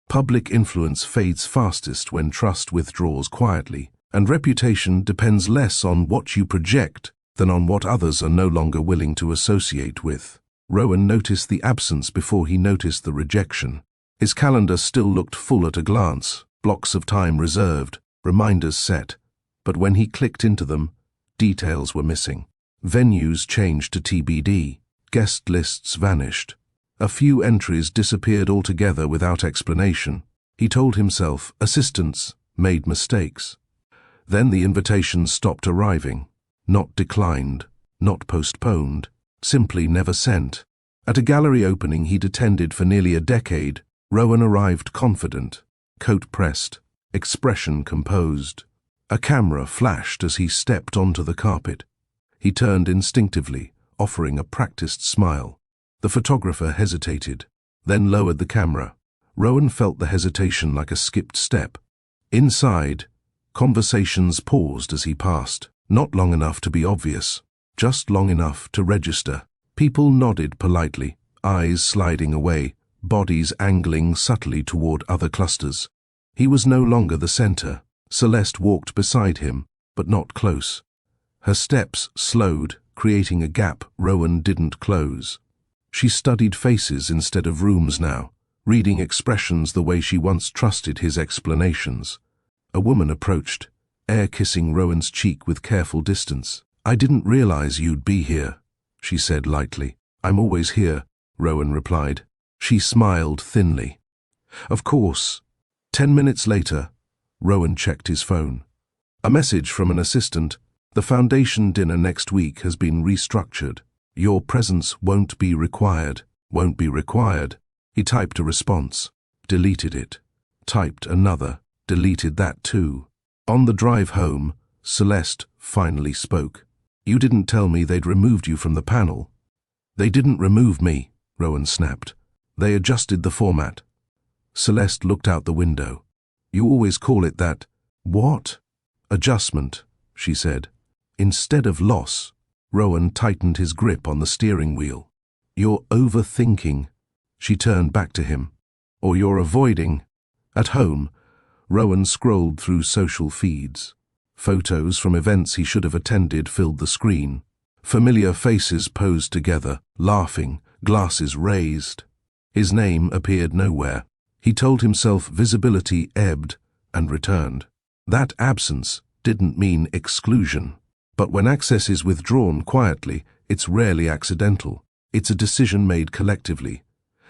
A: Public influence fades fastest when trust withdraws quietly, and reputation depends less on what you project than on what others are no longer willing to associate with. Rowan noticed the absence before he noticed the rejection. His calendar still looked full at a glance, blocks of time reserved, reminders set, but when he clicked into them, details were missing. Venues changed to TBD, guest lists vanished. A few entries disappeared altogether without explanation. He told himself assistants made mistakes. Then the invitations stopped arriving, not declined, not postponed, simply never sent. At a gallery opening he'd attended for nearly a decade, Rowan arrived confident, coat pressed, expression composed. A camera flashed as he stepped onto the carpet. He turned instinctively, offering a practiced smile. The photographer hesitated, then lowered the camera. Rowan felt the hesitation like a skipped step. Inside, conversations paused as he passed, not long enough to be obvious, just long enough to register. People nodded politely, eyes sliding away, bodies angling subtly toward other clusters. He was no longer the center. Celeste walked beside him, but not close. Her steps slowed, creating a gap Rowan didn't close. She studied faces instead of rooms now, reading expressions the way she once trusted his explanations. A woman approached, air-kissing Rowan's cheek with careful distance. "I didn't realize you'd be here," she said lightly. "I'm always here," Rowan replied. She smiled thinly. "Of course." 10 minutes later, Rowan checked his phone. A message from an assistant. "The foundation dinner next week has been restructured. Your presence won't be required." Won't be required. He typed a response, deleted it, typed another. Deleted that too. On the drive home, Celeste finally spoke. You didn't tell me they'd removed you from the panel. They didn't remove me, Rowan snapped. They adjusted the format. Celeste looked out the window. You always call it that. What? Adjustment, she said. Instead of loss. Rowan tightened his grip on the steering wheel. You're overthinking. She turned back to him. Or you're avoiding. At home, Rowan scrolled through social feeds. Photos from events he should have attended filled the screen. Familiar faces posed together, laughing, glasses raised. His name appeared nowhere. He told himself visibility ebbed and returned. That absence didn't mean exclusion. But when access is withdrawn quietly, it's rarely accidental. It's a decision made collectively.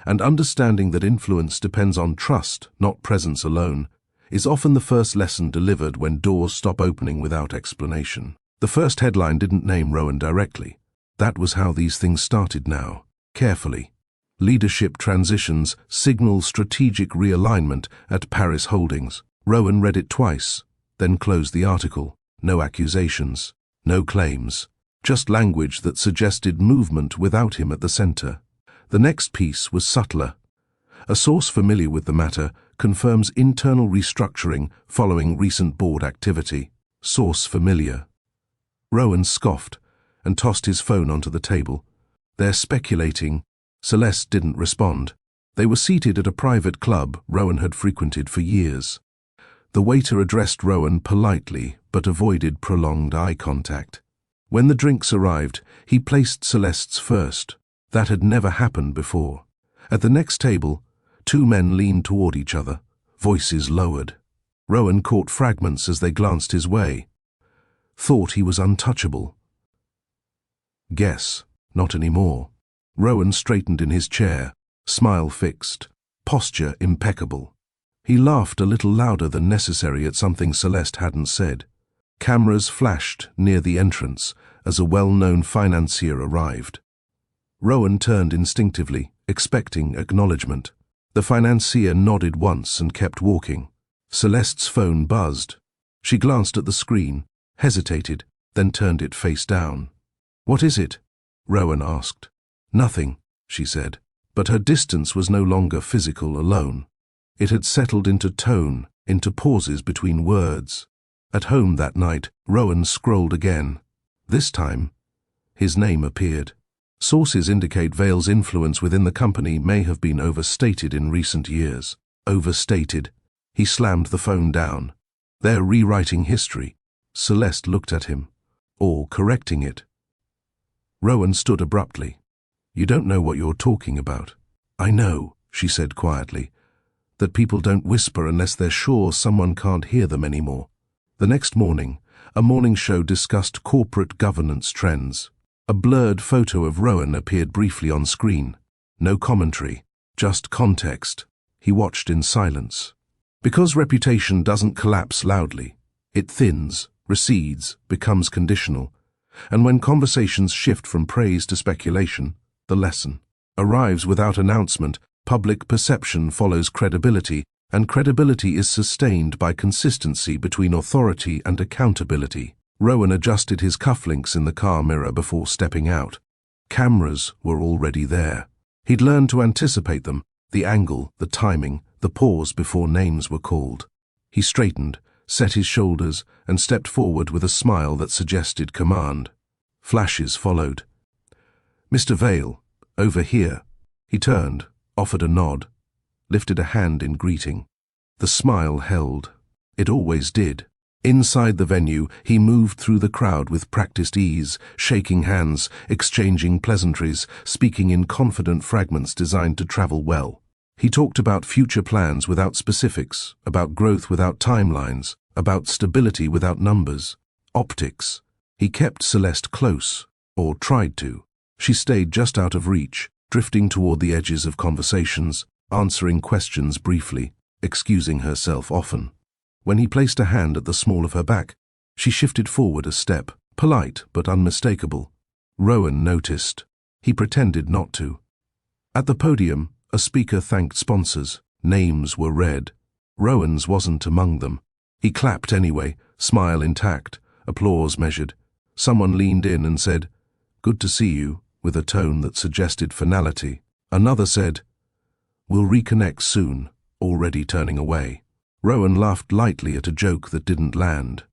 A: And understanding that influence depends on trust, not presence alone, is often the first lesson delivered when doors stop opening without explanation. The first headline didn't name Rowan directly. That was how these things started now, carefully. Leadership transitions signal strategic realignment at Paris Holdings. Rowan read it twice, then closed the article. No accusations, no claims, just language that suggested movement without him at the center. The next piece was subtler. A source familiar with the matter confirms internal restructuring following recent board activity. Source familiar. Rowan scoffed and tossed his phone onto the table. They're speculating. Celeste didn't respond. They were seated at a private club Rowan had frequented for years. The waiter addressed Rowan politely but avoided prolonged eye contact. When the drinks arrived, he placed Celeste's first. That had never happened before. At the next table, two men leaned toward each other, voices lowered. Rowan caught fragments as they glanced his way. Thought he was untouchable. Guess, not anymore. Rowan straightened in his chair, smile fixed, posture impeccable. He laughed a little louder than necessary at something Celeste hadn't said. Cameras flashed near the entrance as a well-known financier arrived. Rowan turned instinctively, expecting acknowledgement. The financier nodded once and kept walking. Celeste's phone buzzed. She glanced at the screen, hesitated, then turned it face down. What is it? Rowan asked. Nothing, she said, but her distance was no longer physical alone. It had settled into tone, into pauses between words. At home that night, Rowan scrolled again. This time, his name appeared. Sources indicate Vale's influence within the company may have been overstated in recent years. Overstated. He slammed the phone down. They're rewriting history. Celeste looked at him. Or correcting it. Rowan stood abruptly. You don't know what you're talking about. I know, she said quietly, that people don't whisper unless they're sure someone can't hear them anymore. The next morning, a morning show discussed corporate governance trends. A blurred photo of Rowan appeared briefly on screen. No commentary, just context. He watched in silence. Because reputation doesn't collapse loudly. It thins, recedes, becomes conditional. And when conversations shift from praise to speculation, the lesson arrives without announcement. Public perception follows credibility, and credibility is sustained by consistency between authority and accountability. Rowan adjusted his cufflinks in the car mirror before stepping out. Cameras were already there. He'd learned to anticipate them, the angle, the timing, the pause before names were called. He straightened, set his shoulders, and stepped forward with a smile that suggested command. Flashes followed. Mr. Vale, over here. He turned, offered a nod, lifted a hand in greeting. The smile held. It always did. Inside the venue, he moved through the crowd with practiced ease, shaking hands, exchanging pleasantries, speaking in confident fragments designed to travel well. He talked about future plans without specifics, about growth without timelines, about stability without numbers. Optics. He kept Celeste close, or tried to. She stayed just out of reach, drifting toward the edges of conversations, answering questions briefly, excusing herself often. When he placed a hand at the small of her back, she shifted forward a step, polite but unmistakable. Rowan noticed. He pretended not to. At the podium, a speaker thanked sponsors. Names were read. Rowan's wasn't among them. He clapped anyway, smile intact, applause measured. Someone leaned in and said, "Good to see you," with a tone that suggested finality. Another said, "We'll reconnect soon," already turning away. Rowan laughed lightly at a joke that didn't land.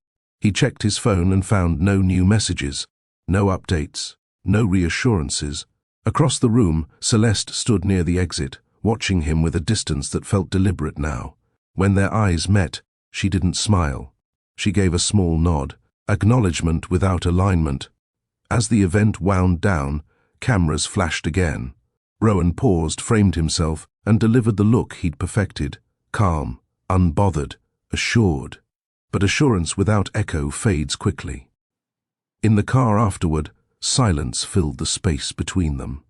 A: He checked his phone and found no new messages, no updates, no reassurances. Across the room, Celeste stood near the exit, watching him with a distance that felt deliberate now. When their eyes met, she didn't smile. She gave a small nod, acknowledgement without alignment. As the event wound down, cameras flashed again. Rowan paused, framed himself, and delivered the look he'd perfected, calm, unbothered, assured. But assurance without echo fades quickly. In the car afterward, silence filled the space between them.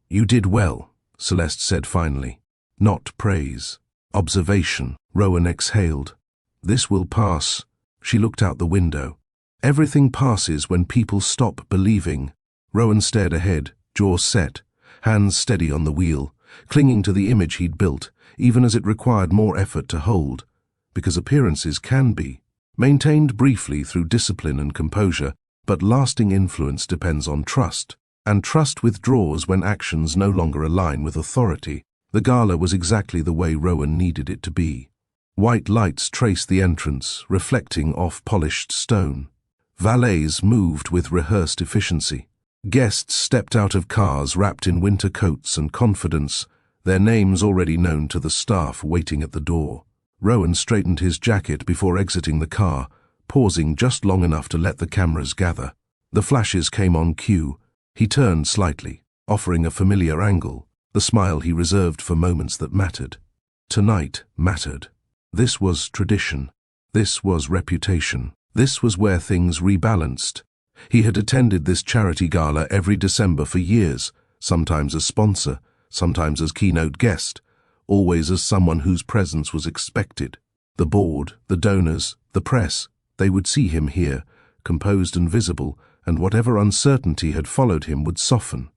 A: "You did well," Celeste said finally. Not praise. Observation. Rowan exhaled. "This will pass." She looked out the window. Everything passes when people stop believing. Rowan stared ahead, jaw set, hands steady on the wheel, clinging to the image he'd built, even as it required more effort to hold. Because appearances can be maintained briefly through discipline and composure, but lasting influence depends on trust, and trust withdraws when actions no longer align with authority. The gala was exactly the way Rowan needed it to be. White lights traced the entrance, reflecting off polished stone. Valets moved with rehearsed efficiency. Guests stepped out of cars wrapped in winter coats and confidence, their names already known to the staff waiting at the door. Rowan straightened his jacket before exiting the car, pausing just long enough to let the cameras gather. The flashes came on cue. He turned slightly, offering a familiar angle, the smile he reserved for moments that mattered. Tonight mattered. This was tradition. This was reputation. This was where things rebalanced. He had attended this charity gala every December for years, sometimes as sponsor, sometimes as keynote guest, always as someone whose presence was expected. The board, the donors, the press, they would see him here, composed and visible, and whatever uncertainty had followed him would soften.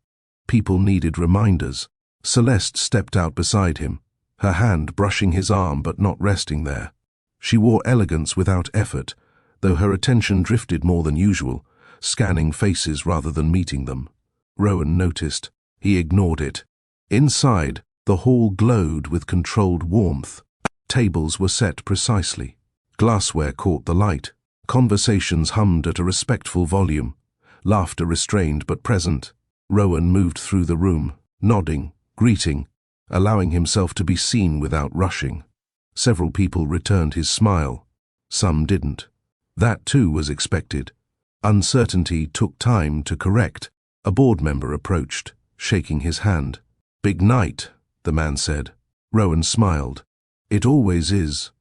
A: People needed reminders. Celeste stepped out beside him, her hand brushing his arm but not resting there. She wore elegance without effort, though her attention drifted more than usual, scanning faces rather than meeting them. Rowan noticed. He ignored it. Inside, the hall glowed with controlled warmth. Tables were set precisely. Glassware caught the light. Conversations hummed at a respectful volume. Laughter restrained but present. Rowan moved through the room, nodding, greeting, allowing himself to be seen without rushing. Several people returned his smile. Some didn't. That too was expected. Uncertainty took time to correct. A board member approached, shaking his hand. "Big night," the man said. Rowan smiled. "It always is."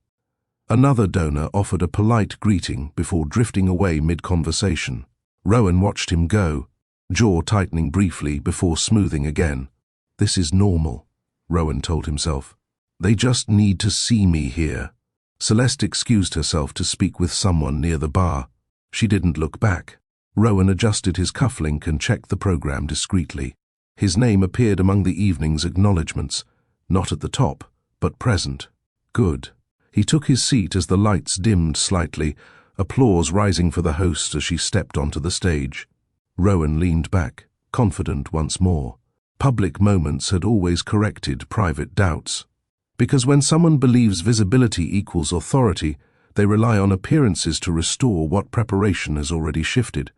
A: Another donor offered a polite greeting before drifting away mid-conversation. Rowan watched him go, jaw tightening briefly before smoothing again. "This is normal," Rowan told himself. "They just need to see me here." Celeste excused herself to speak with someone near the bar. She didn't look back. Rowan adjusted his cufflink and checked the program discreetly. His name appeared among the evening's acknowledgements, not at the top, but present. Good. He took his seat as the lights dimmed slightly, applause rising for the host as she stepped onto the stage. Rowan leaned back, confident once more. Public moments had always corrected private doubts. Because when someone believes visibility equals authority, they rely on appearances to restore what preparation has already shifted,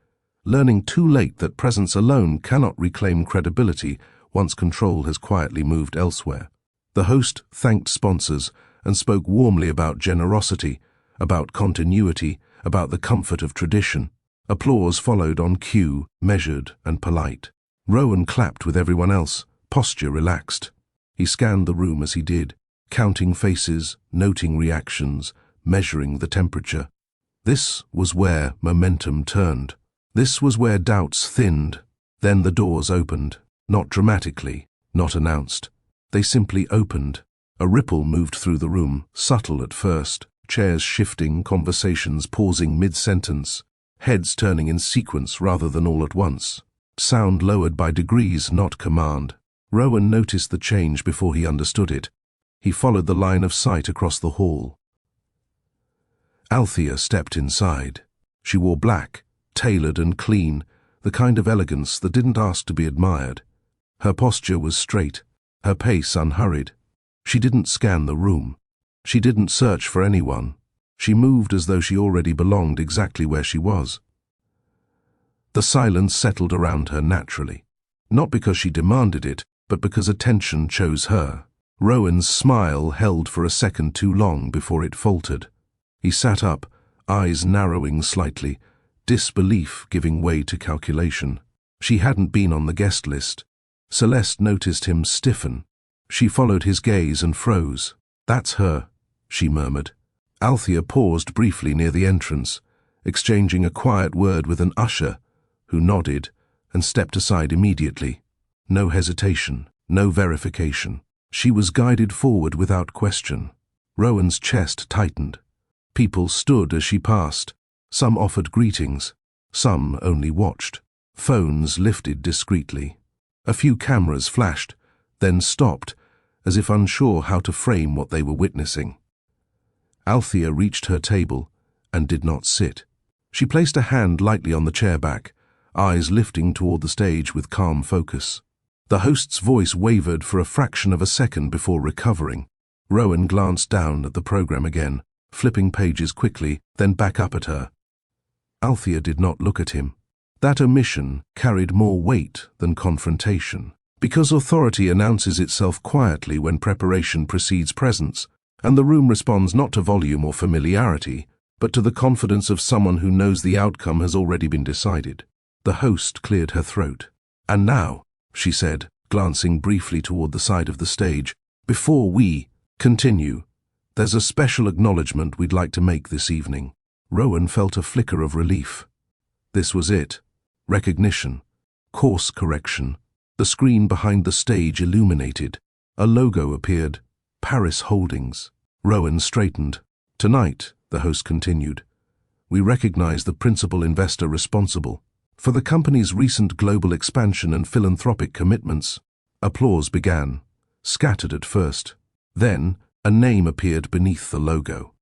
A: learning too late that presence alone cannot reclaim credibility once control has quietly moved elsewhere. The host thanked sponsors and spoke warmly about generosity, about continuity, about the comfort of tradition. Applause followed on cue, measured and polite. Rowan clapped with everyone else, posture relaxed. He scanned the room as he did, counting faces, noting reactions, measuring the temperature. This was where momentum turned. This was where doubts thinned. Then the doors opened, not dramatically, not announced. They simply opened. A ripple moved through the room, subtle at first, chairs shifting, conversations pausing mid-sentence, heads turning in sequence rather than all at once. Sound lowered by degrees, not command. Rowan noticed the change before he understood it. He followed the line of sight across the hall. Althea stepped inside. She wore black, tailored and clean, the kind of elegance that didn't ask to be admired. Her posture was straight, her pace unhurried. She didn't scan the room. She didn't search for anyone. She moved as though she already belonged exactly where she was. The silence settled around her naturally, not because she demanded it, but because attention chose her. Rowan's smile held for a second too long before it faltered. He sat up, eyes narrowing slightly, disbelief giving way to calculation. She hadn't been on the guest list. Celeste noticed him stiffen. She followed his gaze and froze. "That's her," she murmured. Althea paused briefly near the entrance, exchanging a quiet word with an usher, who nodded and stepped aside immediately. No hesitation, no verification. She was guided forward without question. Rowan's chest tightened. People stood as she passed. Some offered greetings. Some only watched. Phones lifted discreetly. A few cameras flashed, then stopped, as if unsure how to frame what they were witnessing. Althea reached her table and did not sit. She placed a hand lightly on the chair back, eyes lifting toward the stage with calm focus. The host's voice wavered for a fraction of a second before recovering. Rowan glanced down at the program again, flipping pages quickly, then back up at her. Althea did not look at him. That omission carried more weight than confrontation. Because authority announces itself quietly when preparation precedes presence, and the room responds not to volume or familiarity, but to the confidence of someone who knows the outcome has already been decided. The host cleared her throat. "And now," she said, glancing briefly toward the side of the stage, "before we continue, there's a special acknowledgement we'd like to make this evening." Rowan felt a flicker of relief. This was it. Recognition. Course correction. The screen behind the stage illuminated. A logo appeared. Paris Holdings. Rowan straightened. "Tonight," the host continued, "we recognize the principal investor responsible for the company's recent global expansion and philanthropic commitments." Applause began, scattered at first. Then, a name appeared beneath the logo.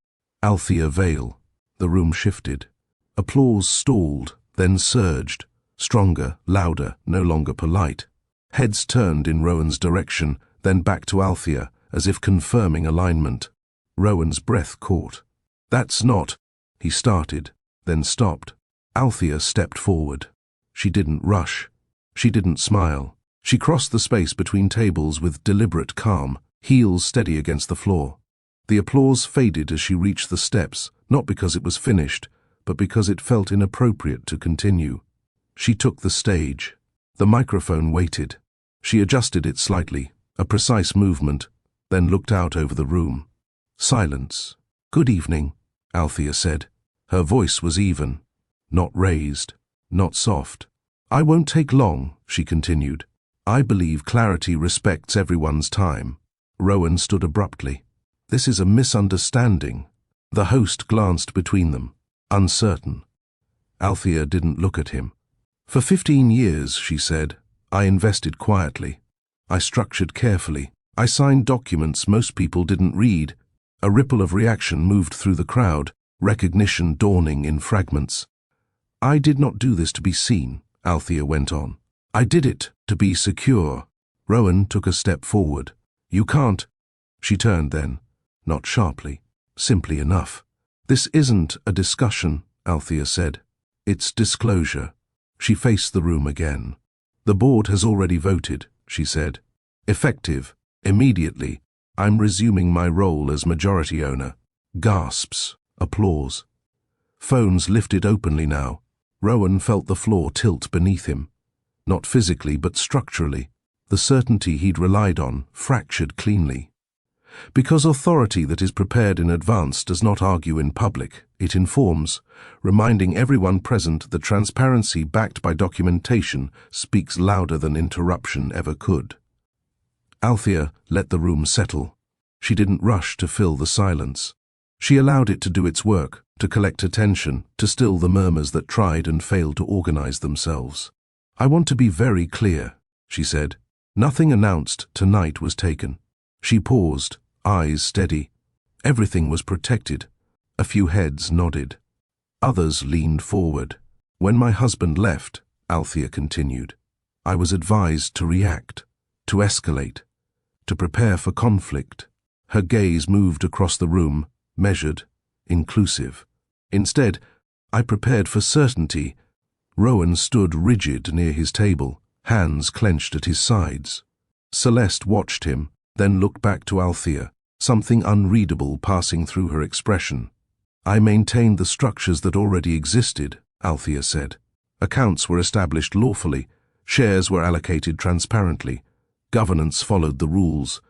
A: Althea Vale. The room shifted. Applause stalled, then surged. Stronger, louder, no longer polite. Heads turned in Rowan's direction, then back to Althea, as if confirming alignment. Rowan's breath caught. "That's not," he started, then stopped. Althea stepped forward. She didn't rush. She didn't smile. She crossed the space between tables with deliberate calm, heels steady against the floor. The applause faded as she reached the steps, not because it was finished, but because it felt inappropriate to continue. She took the stage. The microphone waited. She adjusted it slightly, a precise movement, then looked out over the room. Silence. "Good evening," Althea said. Her voice was even, not raised, not soft. "I won't take long," she continued. "I believe clarity respects everyone's time." Rowan stood abruptly. "This is a misunderstanding." The host glanced between them, uncertain. Althea didn't look at him. "For 15 years, she said, I invested quietly. I structured carefully. I signed documents most people didn't read." A ripple of reaction moved through the crowd, recognition dawning in fragments. "I did not do this to be seen," Althea went on. "I did it to be secure." Rowan took a step forward. "You can't." She turned then, not sharply, simply enough. "This isn't a discussion," Althea said. "It's disclosure." She faced the room again. "The board has already voted," she said. "Effective, immediately, I'm resuming my role as majority owner." Gasps, applause. Phones lifted openly now. Rowan felt the floor tilt beneath him. Not physically, but structurally. The certainty he'd relied on fractured cleanly. Because authority that is prepared in advance does not argue in public, it informs, reminding everyone present that transparency backed by documentation speaks louder than interruption ever could. Althea let the room settle. She didn't rush to fill the silence. She allowed it to do its work, to collect attention, to still the murmurs that tried and failed to organize themselves. "I want to be very clear," she said. "Nothing announced tonight was taken." She paused, eyes steady. Everything was protected. A few heads nodded. Others leaned forward. When my husband left, Althea continued, I was advised to react, to escalate, to prepare for conflict. Her gaze moved across the room, measured, inclusive. Instead, I prepared for certainty. Rowan stood rigid near his table, hands clenched at his sides. Celeste watched him, then looked back to Althea, something unreadable passing through her expression. I maintained the structures that already existed, Althea said. Accounts were established lawfully, shares were allocated transparently, governance followed the rules.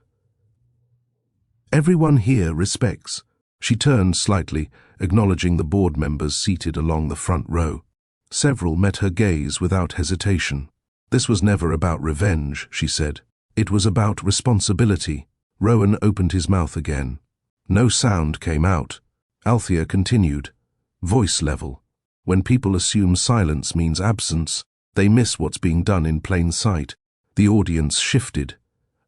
A: Everyone here respects. She turned slightly, acknowledging the board members seated along the front row. Several met her gaze without hesitation. This was never about revenge, she said. It was about responsibility. Rowan opened his mouth again. No sound came out. Althea continued, voice level. When people assume silence means absence, they miss what's being done in plain sight. The audience shifted,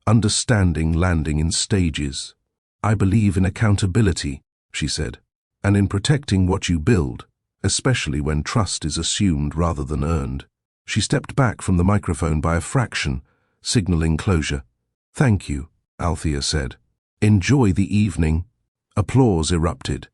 A: understanding landing in stages. I believe in accountability, she said, and in protecting what you build, especially when trust is assumed rather than earned. She stepped back from the microphone by a fraction, signaling closure. Thank you, Althea said. Enjoy the evening. Applause erupted.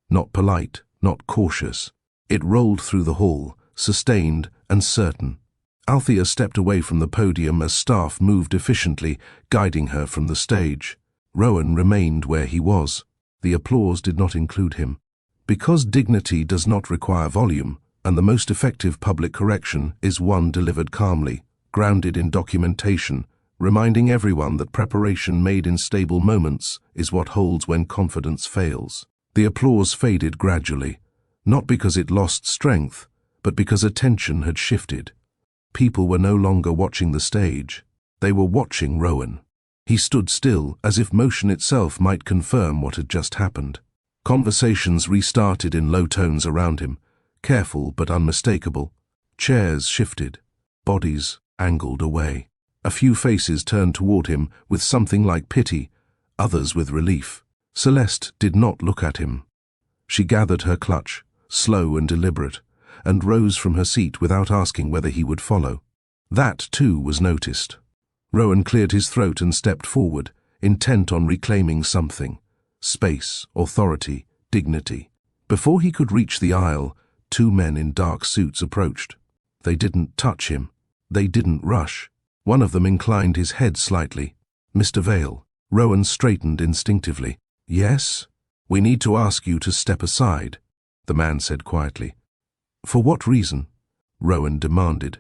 A: Not polite, not cautious. It rolled through the hall, sustained and certain. Althea stepped away from the podium as staff moved efficiently, guiding her from the stage. Rowan remained where he was. The applause did not include him. Because dignity does not require volume, and the most effective public correction is one delivered calmly, grounded in documentation, reminding everyone that preparation made in stable moments is what holds when confidence fails. The applause faded gradually, not because it lost strength, but because attention had shifted. People were no longer watching the stage. They were watching Rowan. He stood still, as if motion itself might confirm what had just happened. Conversations restarted in low tones around him, careful but unmistakable. Chairs shifted, bodies angled away. A few faces turned toward him with something like pity, others with relief. Celeste did not look at him. She gathered her clutch, slow and deliberate, and rose from her seat without asking whether he would follow. That, too, was noticed. Rowan cleared his throat and stepped forward, intent on reclaiming something. Space, authority, dignity. Before he could reach the aisle, two men in dark suits approached. They didn't touch him. They didn't rush. One of them inclined his head slightly. Mr. Vale. Rowan straightened instinctively. Yes? We need to ask you to step aside, the man said quietly. For what reason? Rowan demanded,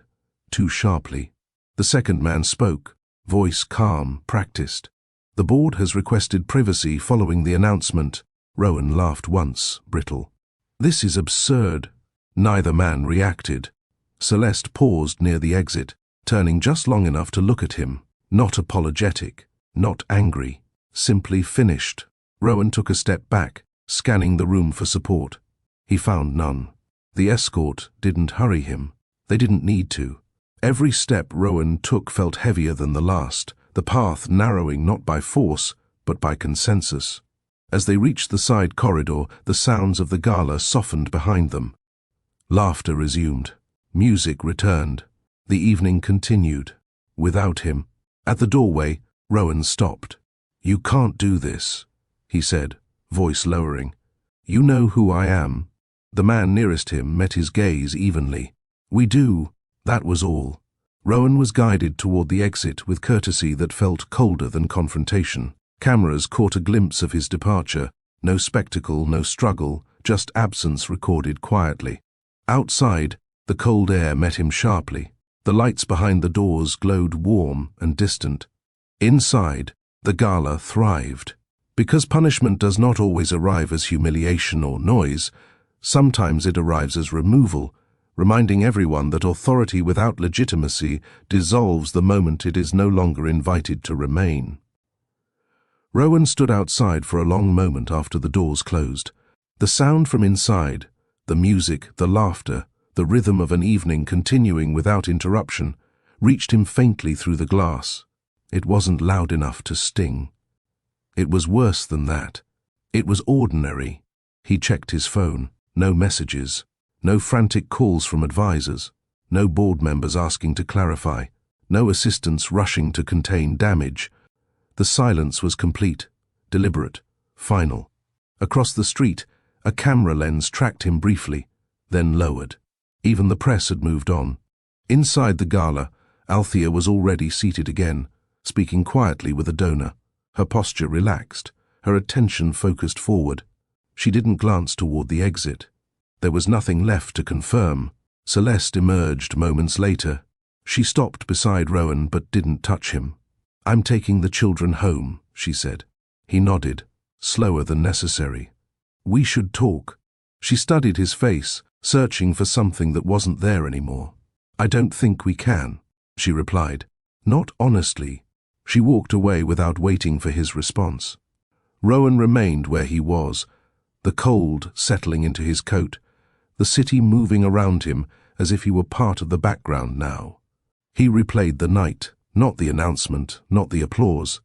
A: too sharply. The second man spoke, voice calm, practiced. The board has requested privacy following the announcement. Rowan laughed once, brittle. This is absurd. Neither man reacted. Celeste paused near the exit, turning just long enough to look at him, not apologetic, not angry, simply finished. Rowan took a step back, scanning the room for support. He found none. The escort didn't hurry him. They didn't need to. Every step Rowan took felt heavier than the last, the path narrowing not by force, but by consensus. As they reached the side corridor, the sounds of the gala softened behind them. Laughter resumed. Music returned. The evening continued. Without him. At the doorway, Rowan stopped. You can't do this, he said, voice lowering. You know who I am. The man nearest him met his gaze evenly. We do. That was all. Rowan was guided toward the exit with courtesy that felt colder than confrontation. Cameras caught a glimpse of his departure. No spectacle, no struggle, just absence recorded quietly. Outside, the cold air met him sharply. The lights behind the doors glowed warm and distant. Inside, the gala thrived. Because punishment does not always arrive as humiliation or noise, sometimes it arrives as removal, reminding everyone that authority without legitimacy dissolves the moment it is no longer invited to remain. Rowan stood outside for a long moment after the doors closed. The sound from inside, the music, the laughter, the rhythm of an evening continuing without interruption, reached him faintly through the glass. It wasn't loud enough to sting. It was worse than that. It was ordinary. He checked his phone. No messages. No frantic calls from advisors. No board members asking to clarify. No assistants rushing to contain damage. The silence was complete, deliberate, final. Across the street, a camera lens tracked him briefly, then lowered. Even the press had moved on. Inside the gala, Althea was already seated again, speaking quietly with a donor. Her posture relaxed, her attention focused forward. She didn't glance toward the exit. There was nothing left to confirm. Celeste emerged moments later. She stopped beside Rowan but didn't touch him. "I'm taking the children home," she said. He nodded, slower than necessary. "We should talk." She studied his face, searching for something that wasn't there anymore. "I don't think we can," she replied. Not honestly. She walked away without waiting for his response. Rowan remained where he was, the cold settling into his coat, the city moving around him as if he were part of the background now. He replayed the night, not the announcement, not the applause,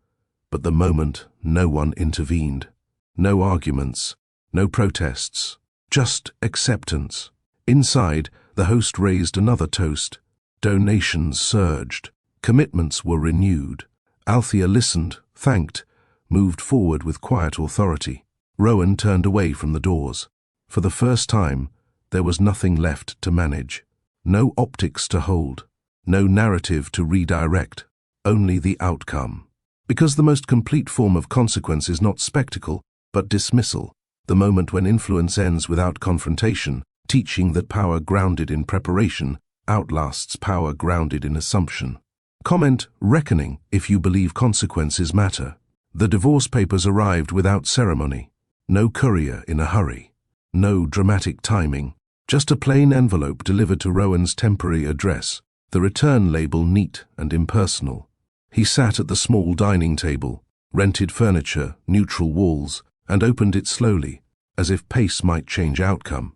A: but the moment no one intervened. No arguments, no protests, just acceptance. Inside, the host raised another toast. Donations surged. Commitments were renewed. Althea listened, thanked, moved forward with quiet authority. Rowan turned away from the doors. For the first time, there was nothing left to manage. No optics to hold. No narrative to redirect. Only the outcome. Because the most complete form of consequence is not spectacle, but dismissal. The moment when influence ends without confrontation, teaching that power grounded in preparation outlasts power grounded in assumption. Comment reckoning if you believe consequences matter. The divorce papers arrived without ceremony. No courier in a hurry. No dramatic timing. Just a plain envelope delivered to Rowan's temporary address, the return label neat and impersonal. He sat at the small dining table, rented furniture, neutral walls, and opened it slowly, as if pace might change outcome.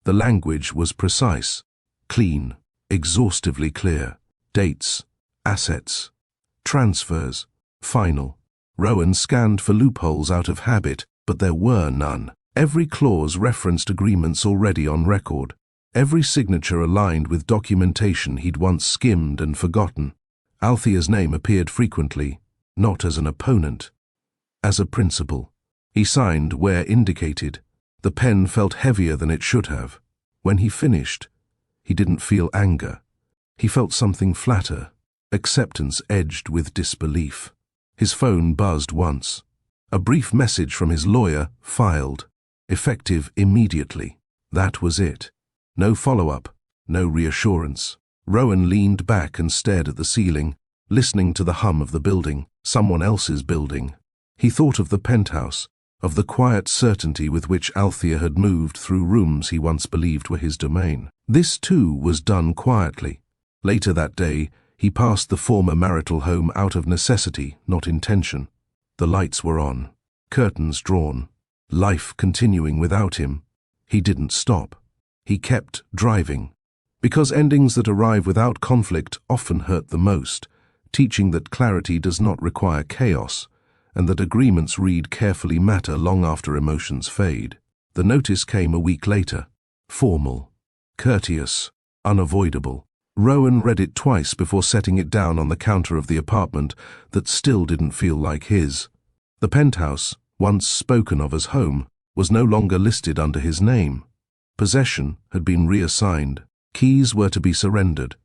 A: The language was precise, clean, exhaustively clear. Dates, assets, transfers, final. Rowan scanned for loopholes out of habit, but there were none. Every clause referenced agreements already on record. Every signature aligned with documentation he'd once skimmed and forgotten. Althea's name appeared frequently, not as an opponent, as a principal. He signed where indicated. The pen felt heavier than it should have. When he finished, he didn't feel anger. He felt something flatter, acceptance edged with disbelief. His phone buzzed once. A brief message from his lawyer, filed. Effective immediately. That was it. No follow-up, no reassurance. Rowan leaned back and stared at the ceiling, listening to the hum of the building, someone else's building. He thought of the penthouse, of the quiet certainty with which Althea had moved through rooms he once believed were his domain. This, too, was done quietly. Later that day, he passed the former marital home out of necessity, not intention. The lights were on, curtains drawn, life continuing without him. He didn't stop. He kept driving. Because endings that arrive without conflict often hurt the most, teaching that clarity does not require chaos, and that agreements read carefully matter long after emotions fade. The notice came a week later. Formal, courteous, unavoidable. Rowan read it twice before setting it down on the counter of the apartment that still didn't feel like his. The penthouse, once spoken of as home, was no longer listed under his name. Possession had been reassigned. Keys were to be surrendered.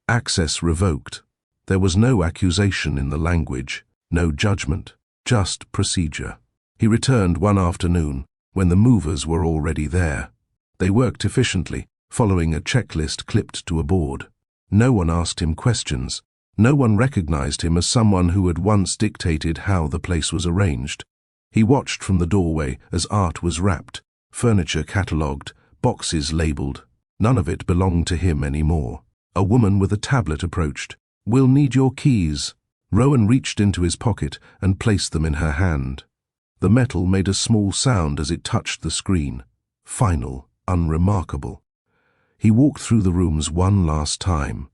A: Access revoked. There was no accusation in the language, no judgment, just procedure. He returned one afternoon when the movers were already there. They worked efficiently, following a checklist clipped to a board. No one asked him questions. No one recognized him as someone who had once dictated how the place was arranged. He watched from the doorway as art was wrapped, furniture catalogued, boxes labeled. None of it belonged to him anymore. A woman with a tablet approached. "We'll need your keys." Rowan reached into his pocket and placed them in her hand. The metal made a small sound as it touched the screen. Final, unremarkable. He walked through the rooms one last time.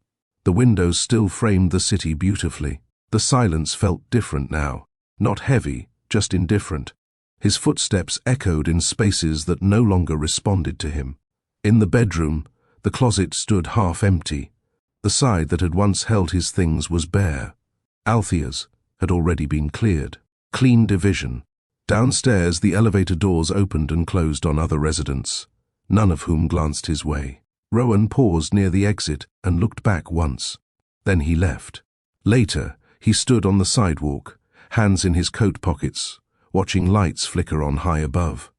A: The windows still framed the city beautifully. The silence felt different now. Not heavy, just indifferent. His footsteps echoed in spaces that no longer responded to him. In the bedroom, the closet stood half empty. The side that had once held his things was bare. Althea's had already been cleared. Clean division. Downstairs, the elevator doors opened and closed on other residents, none of whom glanced his way. Rowan paused near the exit and looked back once. Then he left. Later, he stood on the sidewalk, hands in his coat pockets, watching lights flicker on high above.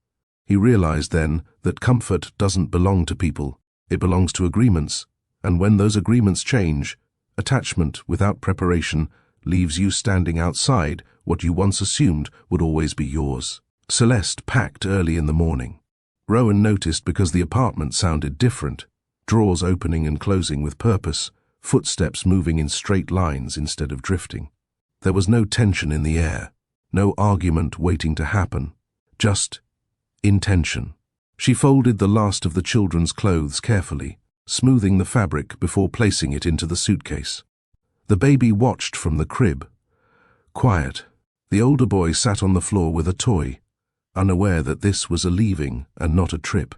A: He realized then that comfort doesn't belong to people, it belongs to agreements, and when those agreements change, attachment without preparation leaves you standing outside what you once assumed would always be yours. Celeste packed early in the morning. Rowan noticed because the apartment sounded different, drawers opening and closing with purpose, footsteps moving in straight lines instead of drifting. There was no tension in the air, no argument waiting to happen, just intention. She folded the last of the children's clothes carefully, smoothing the fabric before placing it into the suitcase. The baby watched from the crib. Quiet. The older boy sat on the floor with a toy, unaware that this was a leaving and not a trip.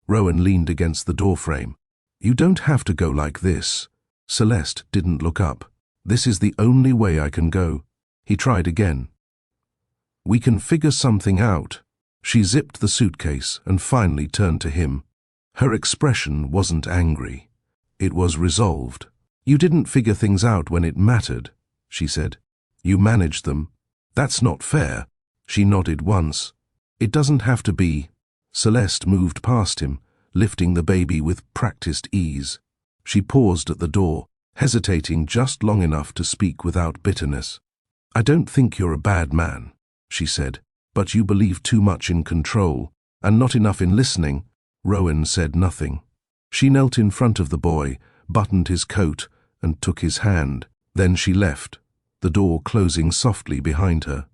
A: Rowan leaned against the doorframe. "You don't have to go like this." Celeste didn't look up. "This is the only way I can go." He tried again. "We can figure something out." She zipped the suitcase and finally turned to him. Her expression wasn't angry. It was resolved. "You didn't figure things out when it mattered," she said. "You managed them. That's not fair." She nodded once. "It doesn't have to be." Celeste moved past him, lifting the baby with practiced ease. She paused at the door, hesitating just long enough to speak without bitterness. "I don't think you're a bad man," she said, "but you believe too much in control, and not enough in listening." Rowan said nothing. She knelt in front of the boy, buttoned his coat, and took his hand. Then she left, the door closing softly behind her.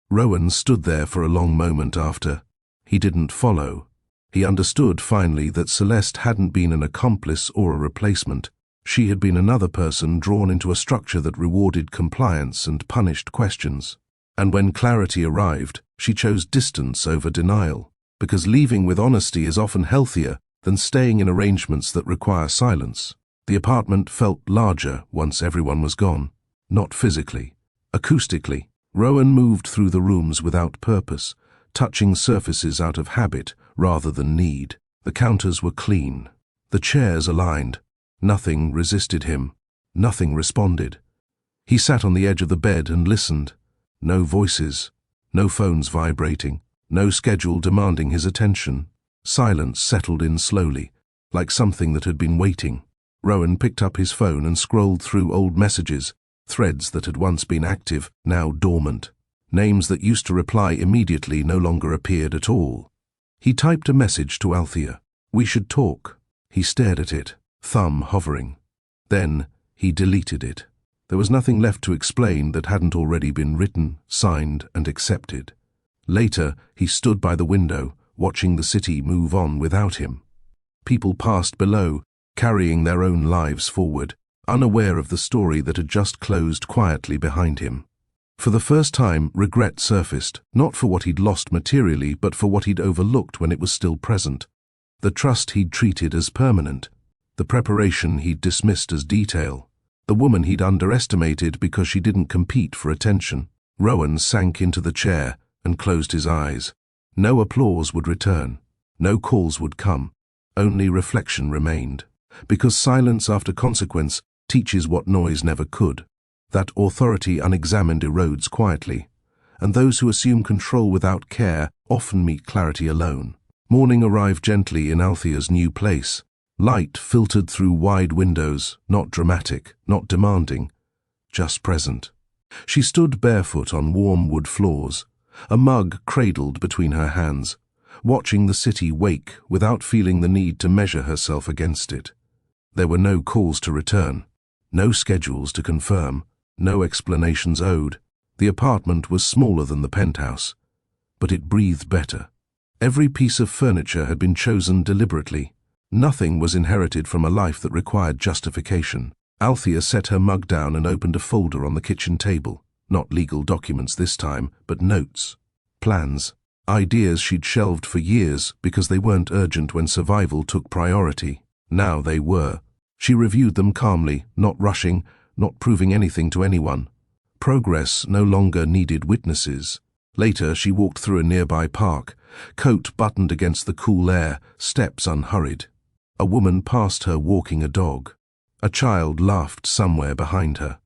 A: Rowan stood there for a long moment after. He didn't follow. He understood finally that Celeste hadn't been an accomplice or a replacement. She had been another person drawn into a structure that rewarded compliance and punished questions. And when clarity arrived, she chose distance over denial, because leaving with honesty is often healthier than staying in arrangements that require silence. The apartment felt larger once everyone was gone. Not physically, acoustically. Rowan moved through the rooms without purpose, touching surfaces out of habit rather than need. The counters were clean, the chairs aligned. Nothing resisted him, nothing responded. He sat on the edge of the bed and listened. No voices, no phones vibrating, no schedule demanding his attention. Silence settled in slowly, like something that had been waiting. Rowan picked up his phone and scrolled through old messages, threads that had once been active, now dormant. Names that used to reply immediately no longer appeared at all. He typed a message to Althea. "We should talk." He stared at it, thumb hovering. Then he deleted it. There was nothing left to explain that hadn't already been written, signed, and accepted. Later, he stood by the window, watching the city move on without him. People passed below, carrying their own lives forward, unaware of the story that had just closed quietly behind him. For the first time, regret surfaced, not for what he'd lost materially, but for what he'd overlooked when it was still present. The trust he'd treated as permanent, the preparation he'd dismissed as detail, the woman he'd underestimated because she didn't compete for attention. Rowan sank into the chair and closed his eyes. No applause would return, no calls would come, only reflection remained. Because silence after consequence teaches what noise never could. That authority unexamined erodes quietly, and those who assume control without care often meet clarity alone. Morning arrived gently in Althea's new place. Light filtered through wide windows, not dramatic, not demanding, just present. She stood barefoot on warm wood floors, a mug cradled between her hands, watching the city wake without feeling the need to measure herself against it. There were no calls to return, no schedules to confirm, no explanations owed. The apartment was smaller than the penthouse, but it breathed better. Every piece of furniture had been chosen deliberately. Nothing was inherited from a life that required justification. Althea set her mug down and opened a folder on the kitchen table. Not legal documents this time, but notes, plans, ideas she'd shelved for years because they weren't urgent when survival took priority. Now they were. She reviewed them calmly, not rushing, not proving anything to anyone. Progress no longer needed witnesses. Later, she walked through a nearby park, coat buttoned against the cool air, steps unhurried. A woman passed her walking a dog. A child laughed somewhere behind her.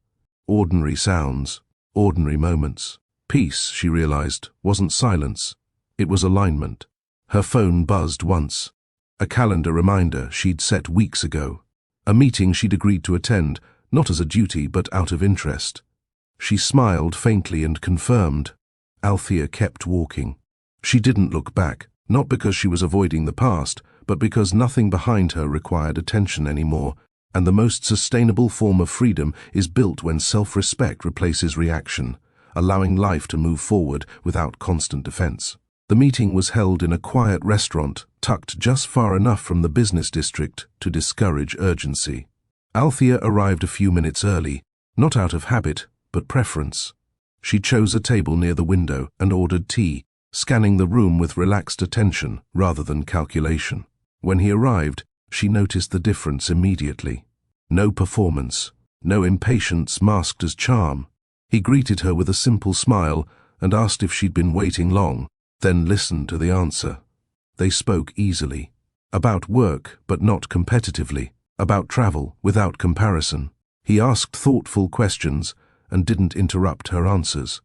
A: Ordinary sounds, ordinary moments. Peace, she realized, wasn't silence. It was alignment. Her phone buzzed once. A calendar reminder she'd set weeks ago. A meeting she'd agreed to attend, not as a duty but out of interest. She smiled faintly and confirmed. Althea kept walking. She didn't look back, not because she was avoiding the past, but because nothing behind her required attention anymore, and the most sustainable form of freedom is built when self-respect replaces reaction, allowing life to move forward without constant defense. The meeting was held in a quiet restaurant, tucked just far enough from the business district to discourage urgency. Althea arrived a few minutes early, not out of habit, but preference. She chose a table near the window and ordered tea, scanning the room with relaxed attention rather than calculation. When he arrived, she noticed the difference immediately. No performance, no impatience masked as charm. He greeted her with a simple smile and asked if she'd been waiting long, then listened to the answer. They spoke easily. About work, but not competitively. About travel, without comparison. He asked thoughtful questions and didn't interrupt her answers.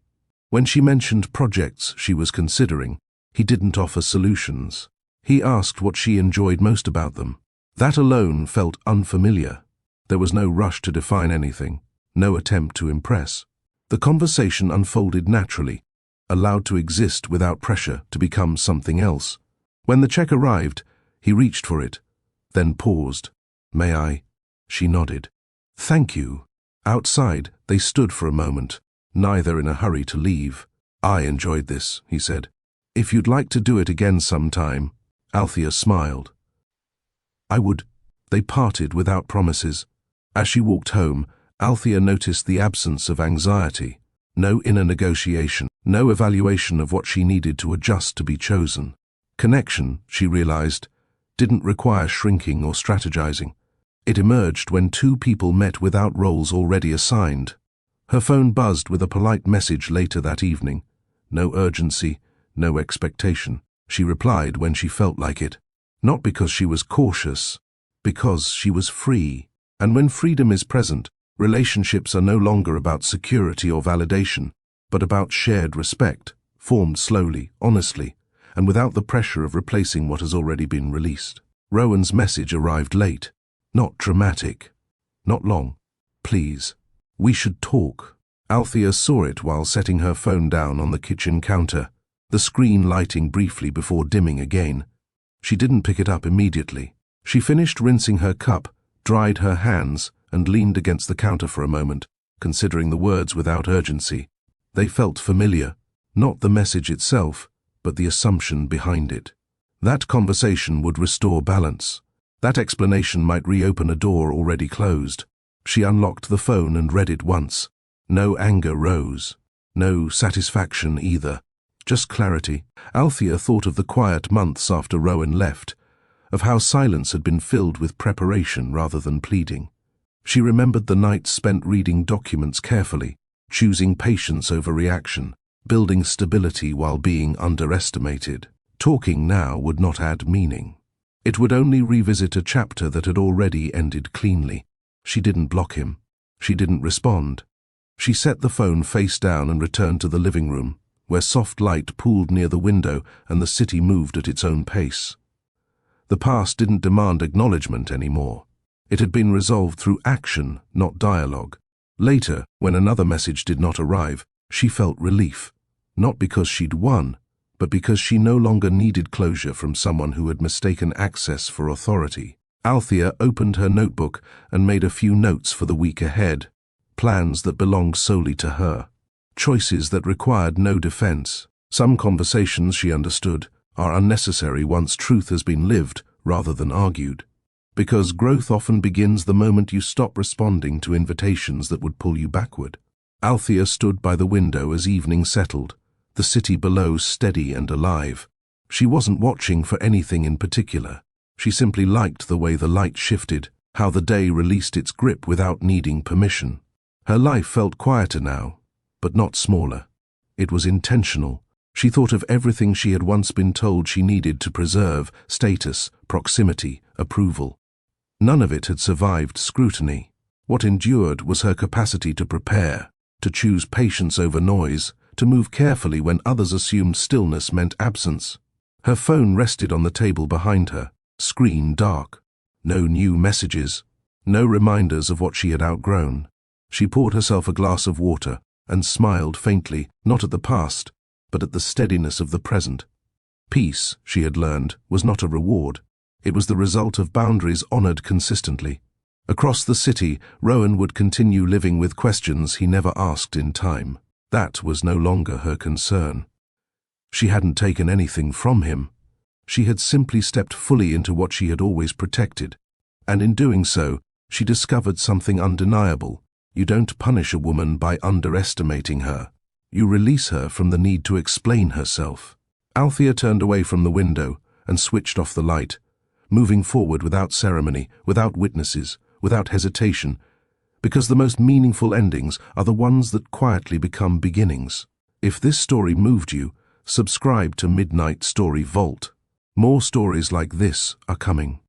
A: When she mentioned projects she was considering, he didn't offer solutions. He asked what she enjoyed most about them. That alone felt unfamiliar. There was no rush to define anything, no attempt to impress. The conversation unfolded naturally, allowed to exist without pressure to become something else. When the check arrived, he reached for it, then paused. "May I?" She nodded. "Thank you." Outside, they stood for a moment, neither in a hurry to leave. "I enjoyed this," he said. "If you'd like to do it again sometime." Althea smiled. "I would." They parted without promises. As she walked home, Althea noticed the absence of anxiety. No inner negotiation, no evaluation of what she needed to adjust to be chosen. Connection, she realized, didn't require shrinking or strategizing. It emerged when two people met without roles already assigned. Her phone buzzed with a polite message later that evening. No urgency, no expectation. She replied when she felt like it. Not because she was cautious, because she was free. And when freedom is present, relationships are no longer about security or validation, but about shared respect, formed slowly, honestly, and without the pressure of replacing what has already been released. Rowan's message arrived late. Not dramatic. Not long. "Please. We should talk." Althea saw it while setting her phone down on the kitchen counter, the screen lighting briefly before dimming again. She didn't pick it up immediately. She finished rinsing her cup, dried her hands, and leaned against the counter for a moment, considering the words without urgency. They felt familiar, not the message itself, but the assumption behind it. That conversation would restore balance. That explanation might reopen a door already closed. She unlocked the phone and read it once. No anger rose. No satisfaction either. Just clarity. Althea thought of the quiet months after Rowan left, of how silence had been filled with preparation rather than pleading. She remembered the nights spent reading documents carefully, choosing patience over reaction, building stability while being underestimated. Talking now would not add meaning. It would only revisit a chapter that had already ended cleanly. She didn't block him. She didn't respond. She set the phone face down and returned to the living room, where soft light pooled near the window and the city moved at its own pace. The past didn't demand acknowledgement anymore. It had been resolved through action, not dialogue. Later, when another message did not arrive, she felt relief. Not because she'd won, but because she no longer needed closure from someone who had mistaken access for authority. Althea opened her notebook and made a few notes for the week ahead, plans that belonged solely to her, choices that required no defense. Some conversations, she understood, are unnecessary once truth has been lived rather than argued, because growth often begins the moment you stop responding to invitations that would pull you backward. Althea stood by the window as evening settled, the city below steady and alive. She wasn't watching for anything in particular. She simply liked the way the light shifted, how the day released its grip without needing permission. Her life felt quieter now, but not smaller. It was intentional. She thought of everything she had once been told she needed to preserve: status, proximity, approval. None of it had survived scrutiny. What endured was her capacity to prepare, to choose patience over noise, to move carefully when others assumed stillness meant absence. Her phone rested on the table behind her, screen dark. No new messages, no reminders of what she had outgrown. She poured herself a glass of water and smiled faintly, not at the past, but at the steadiness of the present. Peace, she had learned, was not a reward. It was the result of boundaries honored consistently. Across the city, Rowan would continue living with questions he never asked in time. That was no longer her concern. She hadn't taken anything from him. She had simply stepped fully into what she had always protected. And in doing so, she discovered something undeniable. You don't punish a woman by underestimating her. You release her from the need to explain herself. Althea turned away from the window and switched off the light, moving forward without ceremony, without witnesses, without hesitation, because the most meaningful endings are the ones that quietly become beginnings. If this story moved you, subscribe to Midnight Story Vault. More stories like this are coming.